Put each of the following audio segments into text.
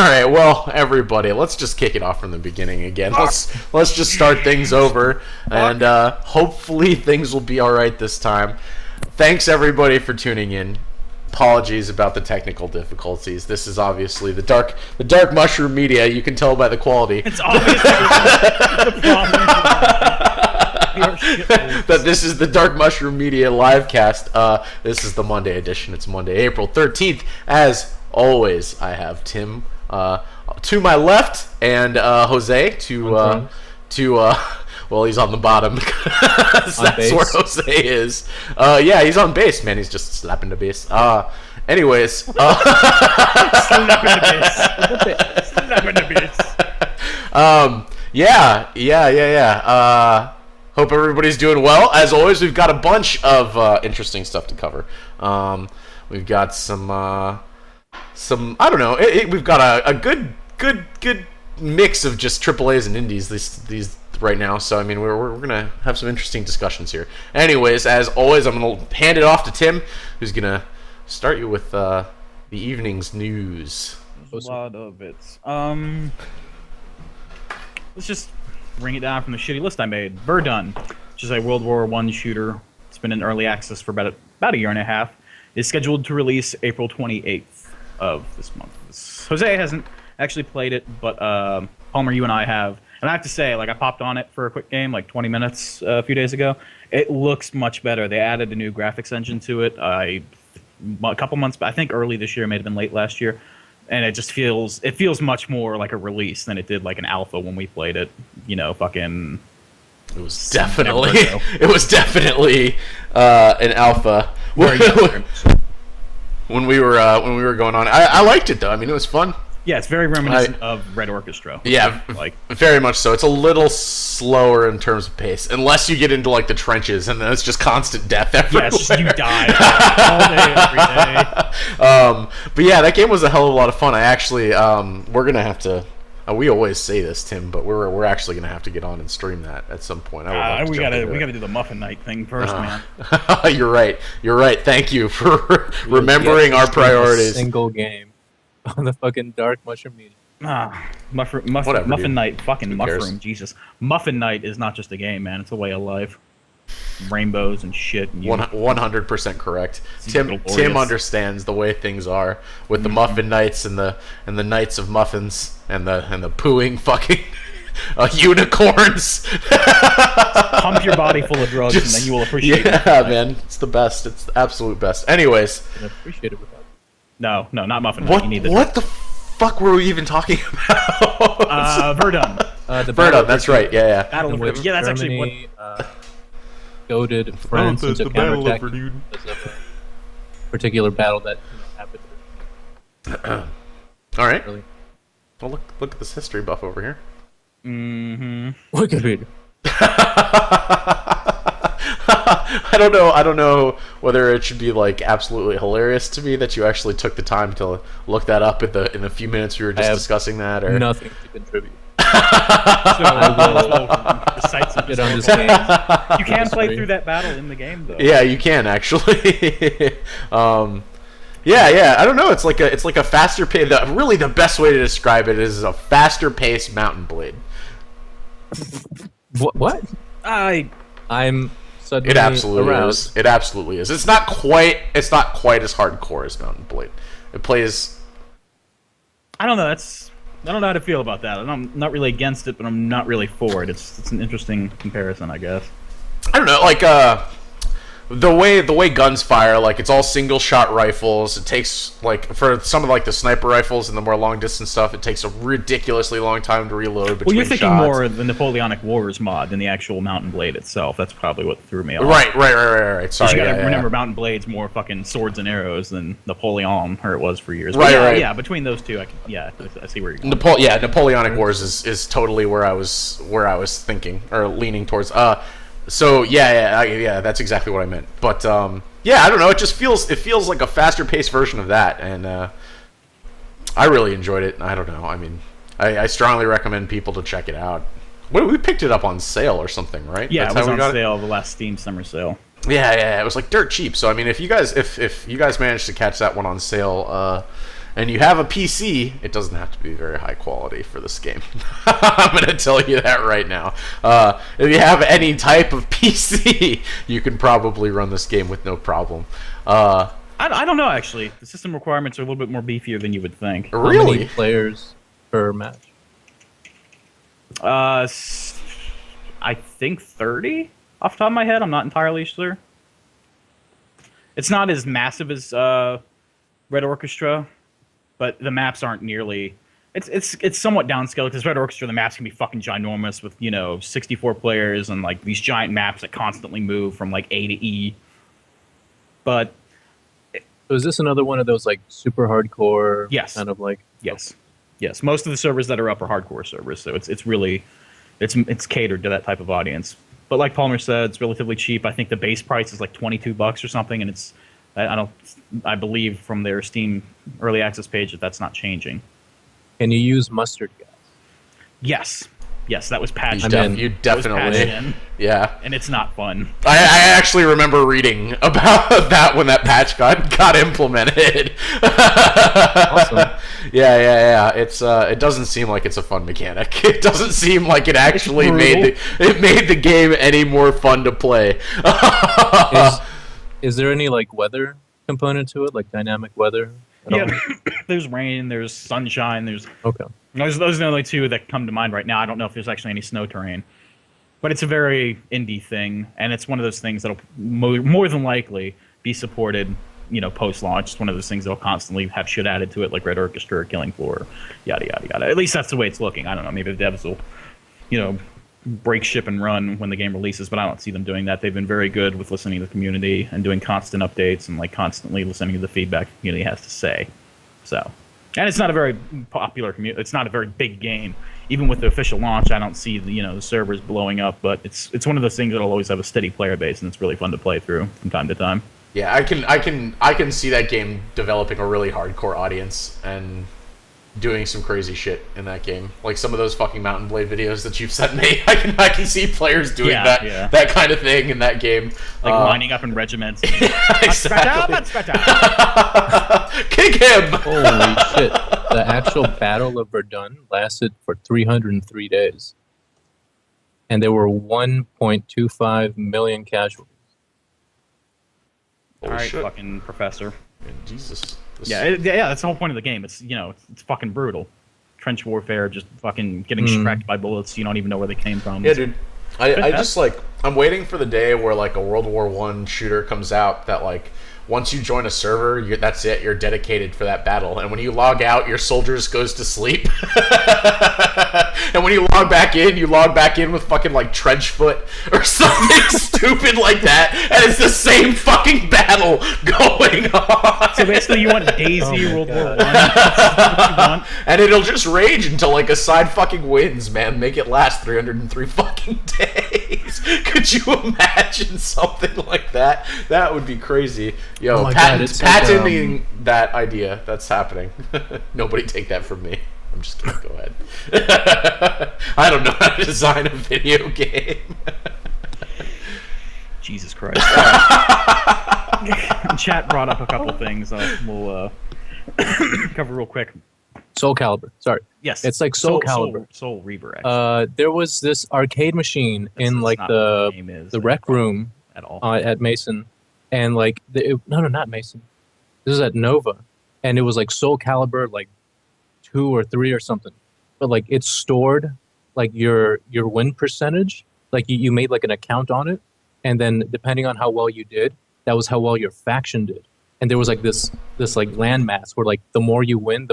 right. Well, everybody, let's just kick it off from the beginning again. Let's just start things over, and hopefully things will be all right this time. Thanks everybody for tuning in. Apologies about the technical difficulties. This is obviously the dark mushroom media. You can tell by the quality. It's obviously the problem. That this is the Dark Mushroom Media live cast. This is the Monday edition. It's Monday, April 13th. As always, I have Tim to my left and Jose to well, he's on the bottom. That's where Jose is. Yeah, he's on base, man. He's just slapping the base. Anyways. Slapping the base. Yeah. Hope everybody's doing well. As always, we've got a bunch of interesting stuff to cover. We've got some I don't know. We've got a good mix of just AAAs and indies these right now. So I mean, we're gonna have some interesting discussions here. Anyways, as always, I'm gonna hand it off to Tim, who's gonna start you with the evening's news. There's a lot of it. Let's just bring it down from the shitty list I made. Verdun, which is a World War I shooter. It's been in early access for about a year and a half. Is scheduled to release April 28th of this month. Jose hasn't actually played it, but Palmer, you and I have. And I have to say, like, I popped on it for a quick game, like 20 minutes a few days ago. It looks much better. They added a new graphics engine to it. A couple months, I think early this year, it may have been late last year. And it just feels much more like a release than it did like an alpha when we played it. You know, fucking. It was definitely an alpha. When we were going on, I liked it though. I mean, it was fun. Yeah, it's very reminiscent of Red Orchestra. Yeah, like very much so. It's a little slower in terms of pace, unless you get into like the trenches, and then it's just constant death everywhere. Yeah, it's just you die all day, every day. But yeah, that game was a hell of a lot of fun. I actually, we're gonna have to. We always say this, Tim, but we're actually gonna have to get on and stream that at some point. We gotta do the Muffin Night thing first, man. You're right. Thank you for remembering our priorities. Single game on the fucking Dark Mushroom Media. Muffin Night, fucking mushroom, Jesus. Muffin Night is not just a game, man. It's a way of life. Rainbows and shit. And 100% correct. Tim understands the way things are with the Muffin Nights and the Nights of Muffins and the pooing fucking unicorns. Pump your body full of drugs and then you will appreciate it. Yeah, man. It's the best. It's the absolute best. Anyways. I appreciate it without. No, not Muffin Night. What, you need the what the fuck were we even talking about? Verdun. The Verdun, that's right. Yeah. Battle of Verdun. Yeah, that's actually what... goaded France into counterattack because of a particular battle that happened. All right. Really? Well, look at this history buff over here. Mm-hmm. Look at it. I don't know whether it should be like absolutely hilarious to me that you actually took the time to look that up in the few minutes we were just discussing that, or nothing to contribute. Get on this game. You can play through that battle in the game, though. Yeah, you can actually. Yeah. I don't know. It's like a faster pace. Really, the best way to describe it is a faster paced Mountain Blade. What? I'm suddenly It absolutely aroused. is. It absolutely is. It's not quite as hardcore as Mountain Blade. It plays. I don't know. I don't know how to feel about that. I'm not really against it, but I'm not really for it. It's an interesting comparison, I guess. I don't know, like the way guns fire, like it's all single shot rifles. It takes like for some of like the sniper rifles and the more long distance stuff, it takes a ridiculously long time to reload between Well, you're thinking shots. more of the Napoleonic Wars mod than the actual Mountain Blade itself. That's probably what threw me off. Right. Sorry, you gotta yeah. remember Mountain Blade's more fucking swords and arrows than Napoleon, or it was for years. Right, But yeah, right. Yeah, between those two, I see where you're going. Napoleonic Wars is totally where I was thinking or leaning towards. So yeah, that's exactly what I meant. But yeah, I don't know. It feels like a faster paced version of that, and I really enjoyed it. I don't know. I mean, I strongly recommend people to check it out. We picked it up on sale or something, right? Yeah, That's it was how we on got sale the last Steam summer sale. Yeah, it was like dirt cheap. So I mean, if you guys managed to catch that one on sale, and you have a PC, it doesn't have to be very high quality for this game. I'm going to tell you that right now. If you have any type of PC, you can probably run this game with no problem. I don't know, actually. The system requirements are a little bit more beefier than you would think. Really? How many players per match? I think 30 off the top of my head. I'm not entirely sure. It's not as massive as Red Orchestra, but the maps aren't nearly. It's somewhat downscaled because Red Orchestra, the maps can be fucking ginormous with 64 players and like these giant maps that constantly move from like A to E. But So is this another one of those like super hardcore? Yes. Kind of like. yes, yes. Most of the servers that are up are hardcore servers, so it's really it's catered to that type of audience. But like Palmer said, it's relatively cheap. I think the base price is like $22 or something, and it's I believe from their Steam early access page that's not changing. Can you use mustard gas? Yes, that was patched. You definitely, in, yeah. and it's not fun. I actually remember reading about that when that patch got implemented. Awesome. Yeah. It doesn't seem like it's a fun mechanic. It doesn't seem like it actually made the game any more fun to play. Is there any like weather component to it, like dynamic weather? Yeah, there's rain, there's sunshine, there's Okay. those are the only two that come to mind right now. I don't know if there's actually any snow terrain, but it's a very indie thing, and it's one of those things that'll more than likely be supported, post-launch. It's one of those things that'll constantly have shit added to it, like Red Orchestra or Killing Floor, yada yada yada. At least that's the way it's looking. I don't know. Maybe the devs will, break ship and run when the game releases, but I don't see them doing that. They've been very good with listening to the community and doing constant updates and like constantly listening to the feedback the community has to say. So, and it's not a very popular community. It's not a very big game. Even with the official launch, I don't see the servers blowing up, but it's one of those things that'll always have a steady player base, and it's really fun to play through from time to time. Yeah, I can see that game developing a really hardcore audience and doing some crazy shit in that game. Like some of those fucking Mountain Blade videos that you've sent me. I can see players doing that kind of thing in that game. Like lining up in regiments. Exactly. Kick him! Holy shit. The actual Battle of Verdun lasted for 303 days. And there were 1.25 million casualties. All right, fucking professor. Man, Jesus. Yeah, that's the whole point of the game. It's it's fucking brutal. Trench warfare, just fucking getting shreked by bullets. You don't even know where they came from. Yeah, dude. I just I'm waiting for the day where like a World War I shooter comes out that like once you join a server, that's it. You're dedicated for that battle, and when you log out, your soldiers goes to sleep. And when you log back in with fucking like Trenchfoot or something stupid like that, and it's the same fucking battle going on. So basically, you want Daisy World War I, and it'll just rage until like a side fucking wins, man. Make it last 303 fucking days. Could you imagine something like that? That would be crazy. Yo, Oh my God, it's patenting that idea. That's happening. Nobody take that from me. I'm just kidding. Go ahead. I don't know how to design a video game. Jesus Christ. Chat brought up a couple things. We'll cover real quick. Soul Calibur. Sorry. Yes. It's like Soul Calibur. Soul Reaver, actually. There was this arcade machine in like not what the game is the rec room at all. at Mason. And like, no, not Mason. This is at Nova. And it was like Soul Calibur, like 2 or 3 or something. But like it stored like your win percentage. Like you made like an account on it. And then depending on how well you did, that was how well your faction did. And there was like this like landmass where like the more you win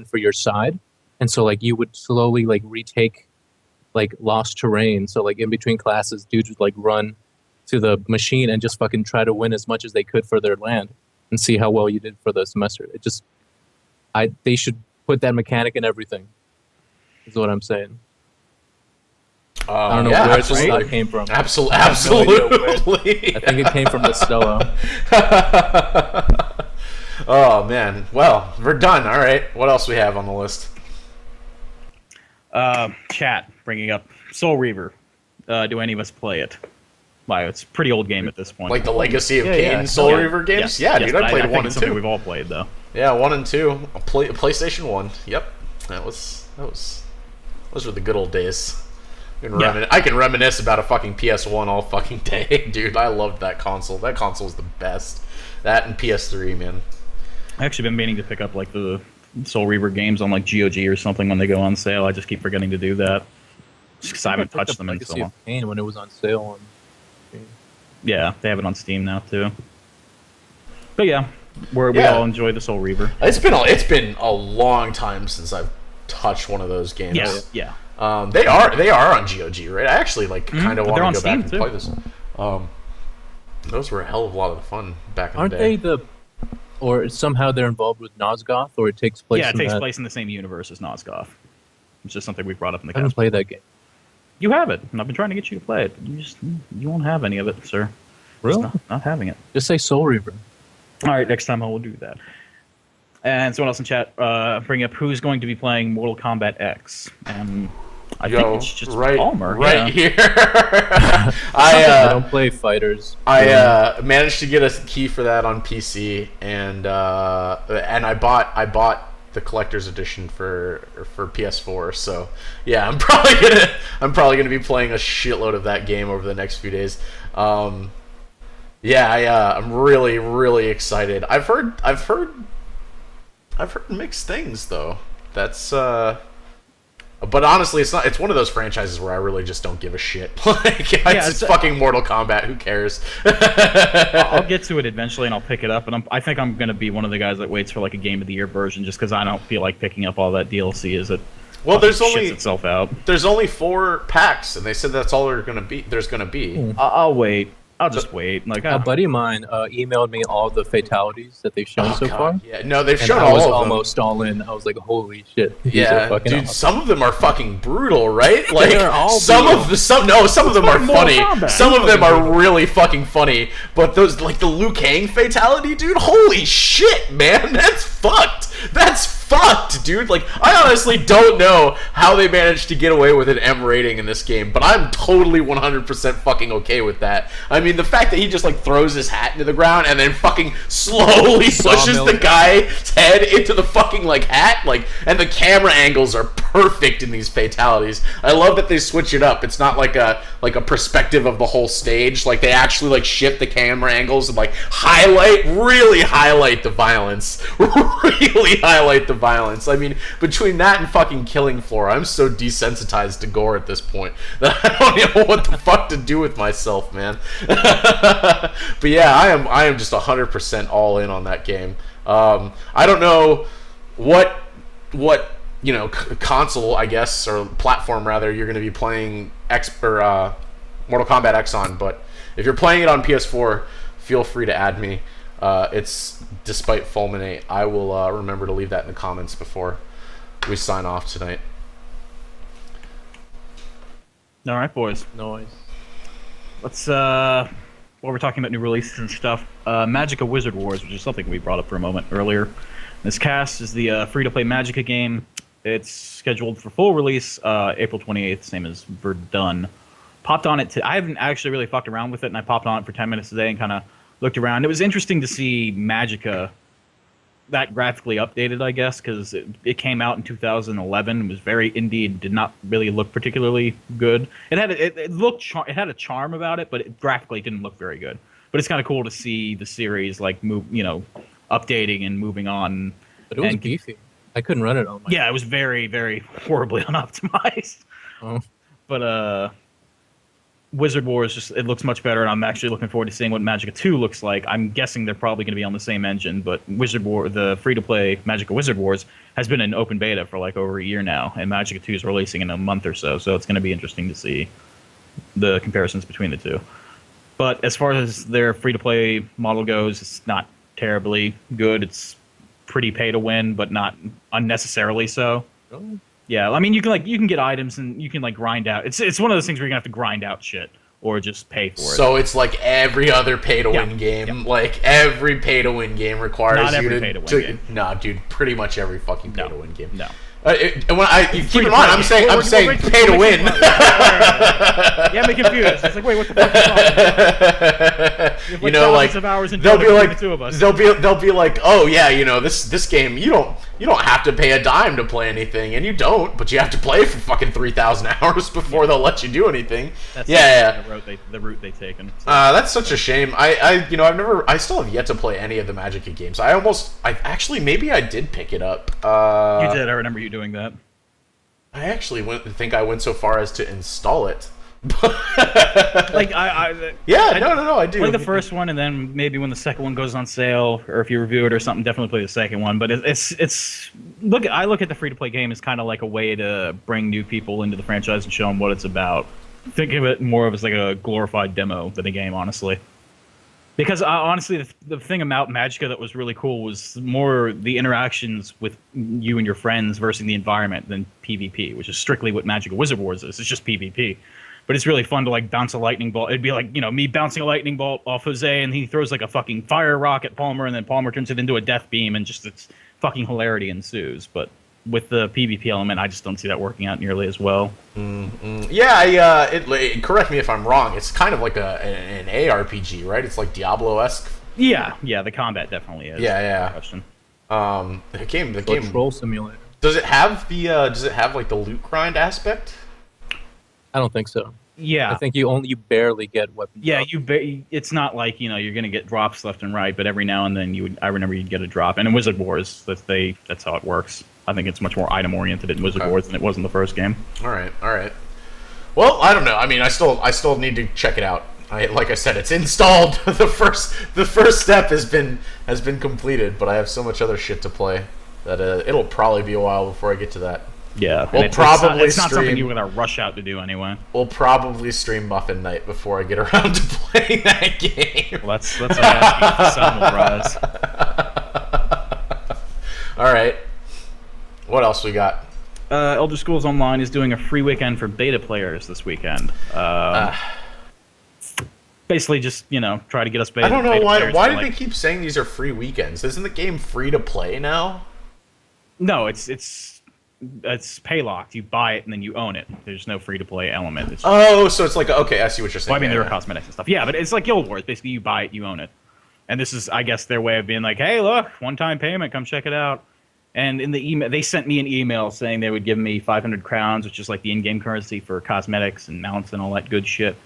for your side. And so like you would slowly like retake like lost terrain. So like in between classes, dudes would like run to the machine and just fucking try to win as much as they could for their land and see how well you did for the semester. It just, they should put that mechanic in everything, is what I'm saying. I don't know where this thought came from. Absolutely. I think it came from the Stella. Oh, man. Well, we're done. All right. What else we have on the list? Chat bringing up Soul Reaver. Do any of us play it? Wow, it's a pretty old game at this point. Like the Legacy of Kain Soul Reaver games? Yes, Dude, I played 1 and 2. We've all played, though. Yeah, 1 and 2. PlayStation 1. Yep. Those were the good old days. I can reminisce about a fucking PS1 all fucking day, dude. I loved that console. That console was the best. That and PS3, man. I actually been meaning to pick up like the Soul Reaver games on like GOG or something when they go on sale. I just keep forgetting to do that. Just because I haven't touched them in so long. Pain when it was on sale. Yeah, they have it on Steam now too. But yeah, we all enjoy the Soul Reaver. It's been a long time since I've touched one of those games. Yeah. They are on GOG, right? I actually kind of want to go back and play this. Those were a hell of a lot of fun back in the day. Aren't they or somehow they're involved with Nosgoth, or it takes place? Yeah, it takes place in the same universe as Nosgoth. It's just something we brought up in the. I haven't played that game. You have it, and I've been trying to get you to play it. You won't have any of it, sir. Really? Not having it. Just say Soul Reaver. All right, next time I will do that. And someone else in chat bring up who's going to be playing Mortal Kombat X, and I think it's just Palmer. Here. I don't play fighters. I managed to get a key for that on PC, and I bought the collector's edition for PS4. So yeah, I'm probably gonna be playing a shitload of that game over the next few days. I'm really, really excited. I've heard mixed things though. That's but honestly, it's one of those franchises where I really just don't give a shit. It's fucking Mortal Kombat. Who cares? I'll get to it eventually, and I'll pick it up. And I think I'm gonna be one of the guys that waits for like a Game of the Year version, just because I don't feel like picking up all that DLC. Shits itself out. There's only 4 packs, and they said that's all there's gonna be. I'll wait. I'll just wait. Like a buddy of mine emailed me all the fatalities that they've shown so far. Yeah, no, they've shown all of them. Almost all in. I was like, holy shit. Yeah, dude, awesome. some of them are fucking brutal, right? Like some of them are funny. Some of them are really fucking funny. But those, like the Liu Kang fatality, dude, holy shit, man, that's fucked. That's fucked, dude. Like, I honestly don't know how they managed to get away with an M rating in this game, but I'm totally 100% fucking okay with that. I mean, the fact that he just like throws his hat into the ground and then fucking slowly pushes the guy's head into the fucking like hat, like, and the camera angles are perfect in these fatalities. I love that they switch it up. It's not like a perspective of the whole stage. Like, they actually like shift the camera angles and like really highlight the violence. Really highlight the violence. I mean, between that and fucking Killing Floor, I'm so desensitized to gore at this point that I don't even know what the fuck to do with myself, man. But yeah, I am just 100% all in on that game. I don't know what console, I guess, or platform rather, you're going to be playing Mortal Kombat X on, but if you're playing it on PS4, feel free to add me. It's despite Fulminate. I will remember to leave that in the comments before we sign off tonight. All right, boys. Noise. Let's while we're talking about new releases and stuff, Magicka Wizard Wars, which is something we brought up for a moment earlier. This cast is the free-to-play Magicka game. It's scheduled for full release April 28th, same as Verdun. Popped on it. I haven't actually really fucked around with it, and I popped on it for 10 minutes today and kind of looked around. It was interesting to see Magicka that graphically updated, I guess, because it came out in 2011. It was very indie and did not really look particularly good. It had it had a charm about it, but it graphically didn't look very good. But it's kind of cool to see the series like move, updating and moving on. But it was beefy. I couldn't run it on my. Yeah, it was very, very horribly unoptimized. Oh. But Wizard Wars it looks much better, and I'm actually looking forward to seeing what Magicka 2 looks like. I'm guessing they're probably going to be on the same engine, but the free-to-play Magicka Wizard Wars has been in open beta for like over a year now, and Magicka 2 is releasing in a month or so, so it's going to be interesting to see the comparisons between the two. But as far as their free-to-play model goes, it's not terribly good. It's pretty pay-to-win, but not unnecessarily so. Really? Yeah, I mean, you can get items and you can like grind out. It's one of those things where you're gonna have to grind out shit or just pay for it. So it's like every other pay-to-win game. Yeah. Like every pay-to-win game requires not you every pay-to-win game. Nah, dude, pretty much every fucking pay-to-win game. No. And when you keep in mind, I'm saying pay to win. Yeah, I'm confused. It's like, wait, what the fuck is You know, like of hours they'll be like the two of us. they'll be like, oh yeah, you know, this game you don't have to pay a dime to play anything, and you don't, but you have to play for fucking 3,000 hours before they'll let you do anything. That's yeah. the route they've taken. So. That's such a shame. I still have yet to play any of the Magic games. Maybe I did pick it up. You did. I remember you doing that. I actually think I went so far as to install it. Like I do. Play the first one, and then maybe when the second one goes on sale, or if you review it or something, definitely play the second one. But I look at the free to play game as kind of like a way to bring new people into the franchise and show them what it's about. Think of it more of as like a glorified demo than a game, honestly. Because honestly, the thing about Magicka that was really cool was more the interactions with you and your friends versus the environment than PvP, which is strictly what Magicka Wizard Wars is. It's just PvP. But it's really fun to like bounce a lightning bolt. It'd be like, you know, me bouncing a lightning bolt off Jose, and he throws like a fucking fire rock at Palmer, and then Palmer turns it into a death beam, and just it's fucking hilarity ensues. But with the PvP element, I just don't see that working out nearly as well. Yeah, correct me if I'm wrong. It's kind of like an ARPG, right? It's like Diablo-esque. Yeah, the combat definitely is. Yeah. Question. The game Troll Simulator. Does it have like the loot grind aspect? I don't think so. Yeah, I think you barely get weapons. Yeah, it's not like, you know, you're gonna get drops left and right, but every now and then I remember you'd get a drop. And in Wizard Wars, that's how it works. I think it's much more item oriented in Wizard Wars than it was in the first game. All right. Well, I don't know. I mean, I still need to check it out. Like I said, it's installed. the first step has been completed, but I have so much other shit to play that it'll probably be a while before I get to that. Yeah, it's not something you're gonna rush out to do anyway. We'll probably stream Muffin Night before I get around to playing that game. Well, that's what the sun will rise. All right. What else we got? Elder Scrolls Online is doing a free weekend for beta players this weekend. Basically, just, you know, try to get us beta. I don't know why do like, they keep saying these are free weekends? Isn't the game free to play now? No, it's pay locked. You buy it and then you own it. There's no free to play element. It's so it's like, okay, I see what you're saying. Well, I mean, there are cosmetics and stuff. Yeah, but it's like Guild Wars. Basically, you buy it, you own it. And this is, I guess, their way of being like, hey, look, one-time payment, come check it out. And in the email, they sent me an email saying they would give me 500 crowns, which is like the in-game currency for cosmetics and mounts and all that good shit.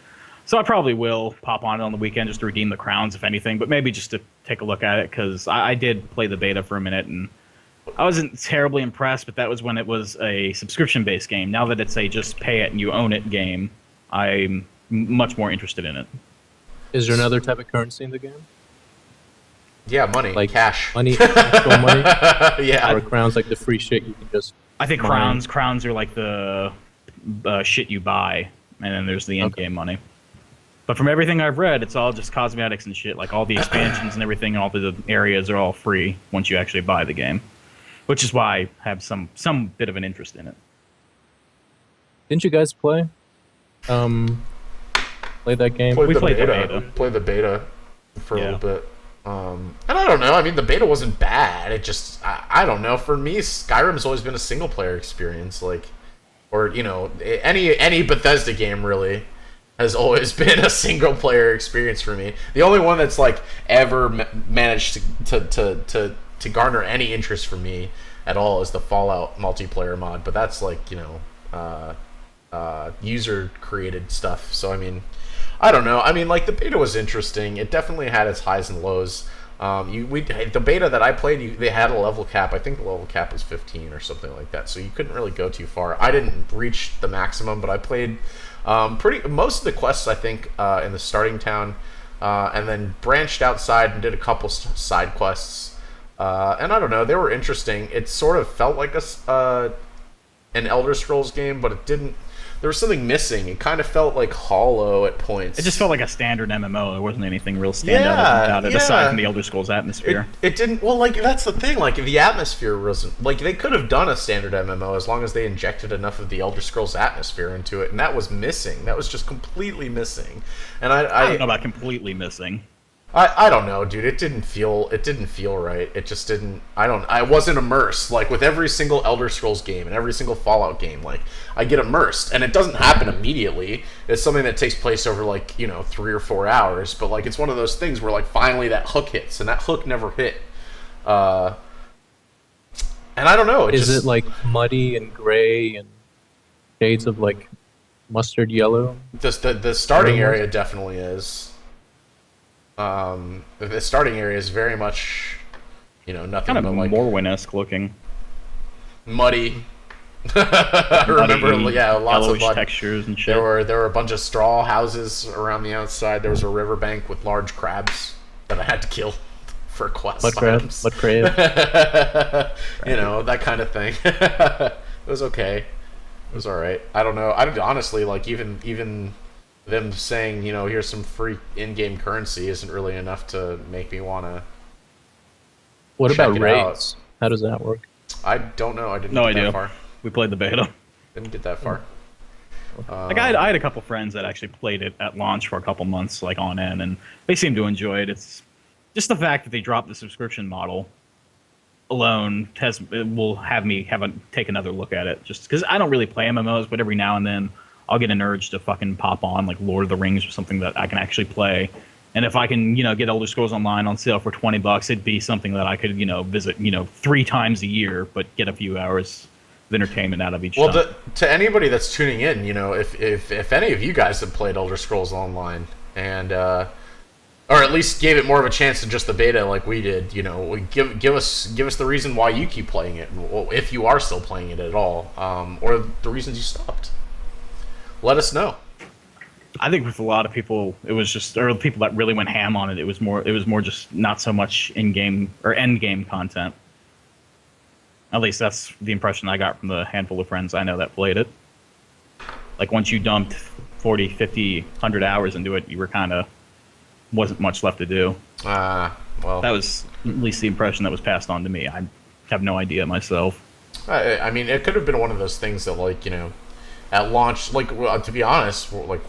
So I probably will pop on it on the weekend just to redeem the crowns, if anything, but maybe just to take a look at it, because I did play the beta for a minute, and I wasn't terribly impressed, but that was when it was a subscription-based game. Now that it's a just pay it and you own it game, I'm much more interested in it. Is there another type of currency in the game? Yeah, money, like cash, money, actual money. Yeah, or crowns, like the free shit you can just. I think crowns are like the shit you buy, and then there's the in-game money. But from everything I've read, it's all just cosmetics and shit. Like all the expansions and everything, and all the areas are all free once you actually buy the game, which is why I have some bit of an interest in it. Didn't you guys play? Play that game. We played the beta. Played the beta for a little bit. And I don't know. I mean, the beta wasn't bad. It just, I don't know. For me, Skyrim's always been a single player experience. Like, or you know, any Bethesda game really has always been a single player experience for me. The only one that's like ever managed to garner any interest from me at all is the Fallout multiplayer mod. But that's like, you know, user created stuff. So I mean, I don't know. I mean, like, the beta was interesting. It definitely had its highs and lows. The beta that I played, they had a level cap. I think the level cap was 15 or something like that. So you couldn't really go too far. I didn't reach the maximum, but I played most of the quests, I think, in the starting town, and then branched outside and did a couple side quests. And I don't know, they were interesting. It sort of felt like an Elder Scrolls game, but it didn't. There was something missing. It kind of felt like hollow at points. It just felt like a standard MMO. There wasn't anything real standout about it, aside from the Elder Scrolls atmosphere. It didn't. Well, like, that's the thing. Like, the atmosphere wasn't. Like, they could have done a standard MMO as long as they injected enough of the Elder Scrolls atmosphere into it, and that was missing. That was just completely missing. And I don't know about completely missing. I don't know, dude. It didn't feel right. It just didn't. I wasn't immersed. Like with every single Elder Scrolls game and every single Fallout game, like I get immersed, and it doesn't happen immediately. It's something that takes place over like 3 or 4 hours. But like it's one of those things where like finally that hook hits, and that hook never hit. And I don't know. Is it like muddy and gray and shades of like mustard yellow? The starting area definitely is. The starting area is very much, nothing Kind of but like Morrowind-esque looking. muddy. I remember, lots of yellowish mud. textures and shit. There were a bunch of straw houses around the outside. There was a riverbank with large crabs that I had to kill for quest Mud crab? items. Mud crab? That kind of thing. It was okay. It was all right. I don't know. I honestly like even them saying, here's some free in-game currency isn't really enough to make me want to. What Check about it raids? How does that work? I don't know. I didn't No get idea. that far. We played the beta. Didn't get that far. Like I had a couple friends that actually played it at launch for a couple months, like on end, and they seemed to enjoy it. It's just the fact that they dropped the subscription model alone will have me take another look at it. Just because I don't really play MMOs, but every now and then I'll get an urge to fucking pop on like Lord of the Rings or something that I can actually play. And if I can, get Elder Scrolls Online on sale for $20, it'd be something that I could, visit, 3 times a year, but get a few hours of entertainment out of each time. Well, to anybody that's tuning in, if any of you guys have played Elder Scrolls Online and or at least gave it more of a chance than just the beta like we did, give us the reason why you keep playing it, if you are still playing it at all, or the reasons you stopped. Let us know. I think with a lot of people, it was just, or people that really went ham on it. It was more just not so much in-game or end-game content. At least that's the impression I got from the handful of friends I know that played it. Like once you dumped 40, 50, 100 hours into it, you were wasn't much left to do. Well, That was at least the impression that was passed on to me. I have no idea myself. I mean, it could have been one of those things that, like, at launch, like, to be honest, like,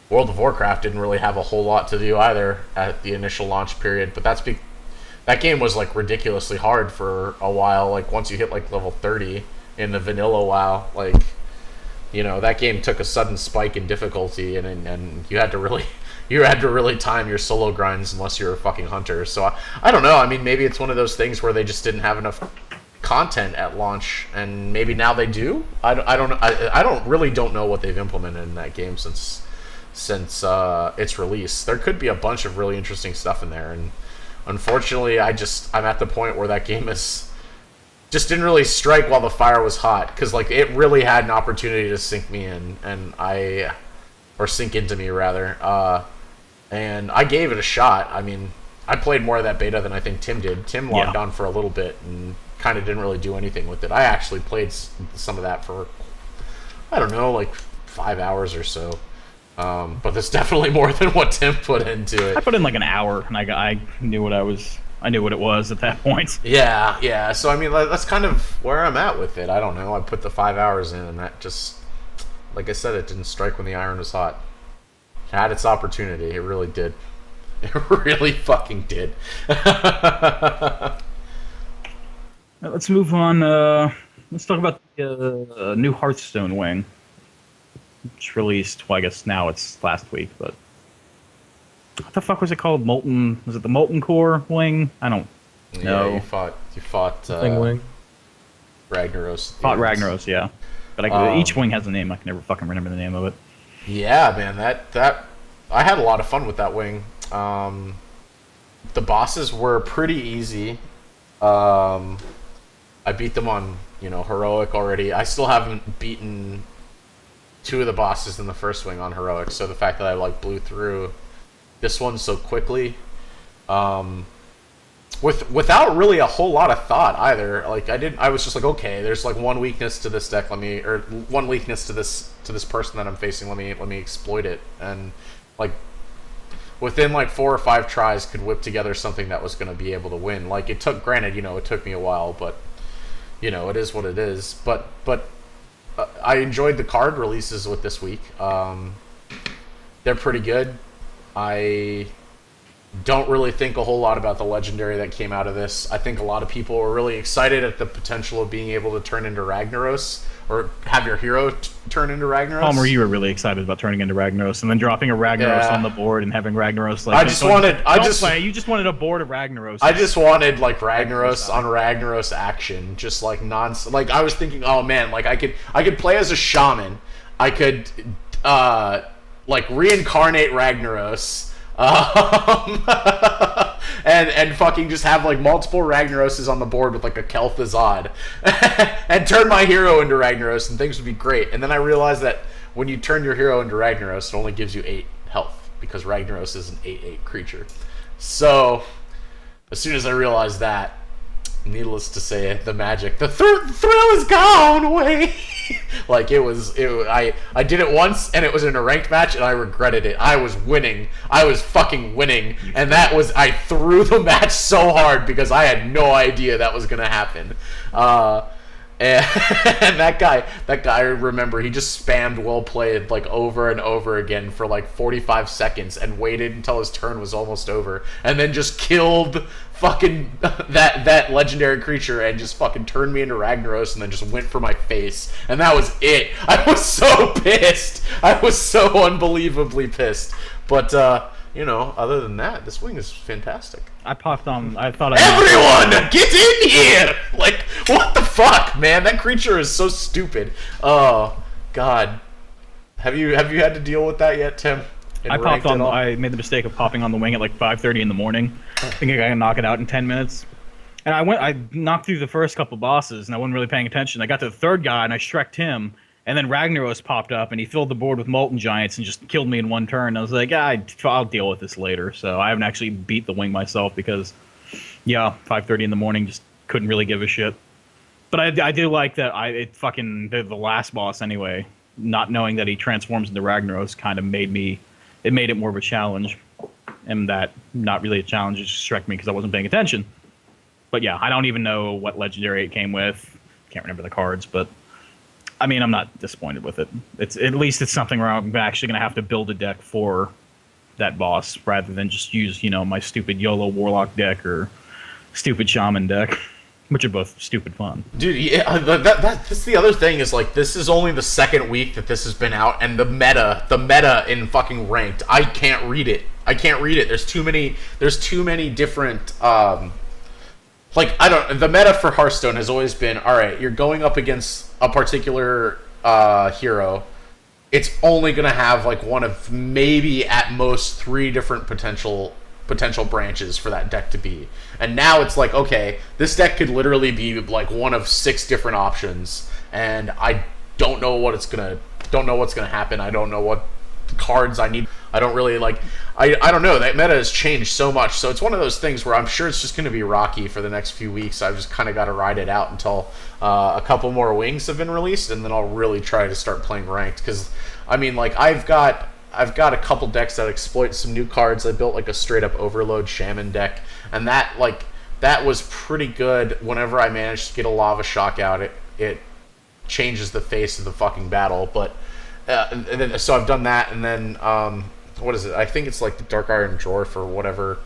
World of Warcraft didn't really have a whole lot to do either at the initial launch period, but that game was, like, ridiculously hard for a while. Like, once you hit, like, level 30 in the vanilla WoW, like, that game took a sudden spike in difficulty, and you had to really time your solo grinds unless you're a fucking hunter. So I don't know. I mean, maybe it's one of those things where they just didn't have enough content at launch, and maybe now they do. I don't know what they've implemented in that game since its release. There could be a bunch of really interesting stuff in there, and unfortunately, I'm at the point where that game just didn't really strike while the fire was hot, because like it really had an opportunity to sink me in, or sink into me rather. And I gave it a shot. I mean, I played more of that beta than I think Tim did. Tim logged on for a little bit and kind of didn't really do anything with it. I actually played some of that for, I don't know, like 5 hours or so. But that's definitely more than what Tim put into it. I put in like an hour, and I knew what I knew what it was at that point. Yeah. So I mean, that's kind of where I'm at with it. I don't know. I put the 5 hours in, and that just, like I said, it didn't strike when the iron was hot. It had its opportunity. It really did. It really fucking did. Let's move on. Let's talk about the new Hearthstone wing, which released. Well, I guess now it's last week, but what the fuck was it called? Molten? Was it the Molten Core wing? I don't know. Yeah, you fought Wing. Ragnaros. Fought Ragnaros, yeah. But each wing has a name. I can never fucking remember the name of it. Yeah, man, that I had a lot of fun with that wing. The bosses were pretty easy. I beat them on, heroic already. I still haven't beaten 2 of the bosses in the first wing on heroic, so the fact that I like blew through this one so quickly, without really a whole lot of thought either. Like I was just like, okay, there's like one weakness to this deck, one weakness to this person that I'm facing, let me exploit it, and like within like 4 or 5 tries could whip together something that was going to be able to win. Like it took me a while, but it is what it is. But I enjoyed the card releases with this week. They're pretty good. I Don't really think a whole lot about the legendary that came out of this. I think a lot of people were really excited at the potential of being able to turn into Ragnaros, or have your hero turn into Ragnaros. Palmer, you were really excited about turning into Ragnaros and then dropping a Ragnaros on the board and having Ragnaros like. You just wanted a board of Ragnaros. I just wanted like Ragnaros on Ragnaros action, just like Like I was thinking, oh man, like I could play as a shaman. I could like reincarnate Ragnaros. And fucking just have like multiple Ragnaroses on the board with like a Kel'Thuzad and turn my hero into Ragnaros and things would be great. And then I realized that when you turn your hero into Ragnaros, it only gives you 8 health because Ragnaros is an 8/8 creature. So as soon as I realized that, needless to say, the magic, the thrill is gone away. Like I did it once and it was in a ranked match and I regretted it. I was winning. I was fucking winning. And I threw the match so hard because I had no idea that was gonna happen. And that guy, I remember, he just spammed well played like over and over again for like 45 seconds and waited until his turn was almost over and then just killed fucking that legendary creature and just fucking turned me into Ragnaros and then just went for my face. And that was it. I was so pissed. I was so unbelievably pissed. But you know, other than that, this wing is fantastic. I popped on. I thought Everyone, get in here! Like, what the fuck, man? That creature is so stupid. Oh God, have you had to deal with that yet, Tim? I made the mistake of popping on the wing at like 5:30 in the morning, thinking I could knock it out in 10 minutes. And I knocked through the first couple bosses, and I wasn't really paying attention. I got to the third guy, and I Shrek'd him. And then Ragnaros popped up, and he filled the board with Molten Giants and just killed me in one turn. I was like, I'll deal with this later. So I haven't actually beat the wing myself because, 5:30 in the morning, just couldn't really give a shit. But I do like that the last boss anyway, not knowing that he transforms into Ragnaros kind of made it more of a challenge. And that, not really a challenge, it just struck me because I wasn't paying attention. But yeah, I don't even know what legendary it came with. Can't remember the cards, but I mean, I'm not disappointed with it. At least it's something where I'm actually going to have to build a deck for that boss rather than just use, my stupid YOLO Warlock deck or stupid Shaman deck, which are both stupid fun. Dude, yeah, that's the other thing is, like, this is only the second week that this has been out, and the meta in fucking ranked, I can't read it. There's too many different, the meta for Hearthstone has always been, alright, you're going up against a particular hero. It's only going to have like one of maybe at most 3 different potential branches for that deck to be. And now it's like, okay, this deck could literally be like one of 6 different options, and I don't know what's gonna happen. I don't know what cards I need. I don't really like. I don't know. That meta has changed so much, so it's one of those things where I'm sure it's just going to be rocky for the next few weeks. I've just kind of got to ride it out until a couple more wings have been released, and then I'll really try to start playing ranked. Because I mean, like, I've got a couple decks that exploit some new cards. I built like a straight up Overload Shaman deck, and that was pretty good. Whenever I managed to get a Lava Shock out, it changes the face of the fucking battle. But so I've done that, and then what is it? I think it's like the Dark Iron Dwarf or whatever.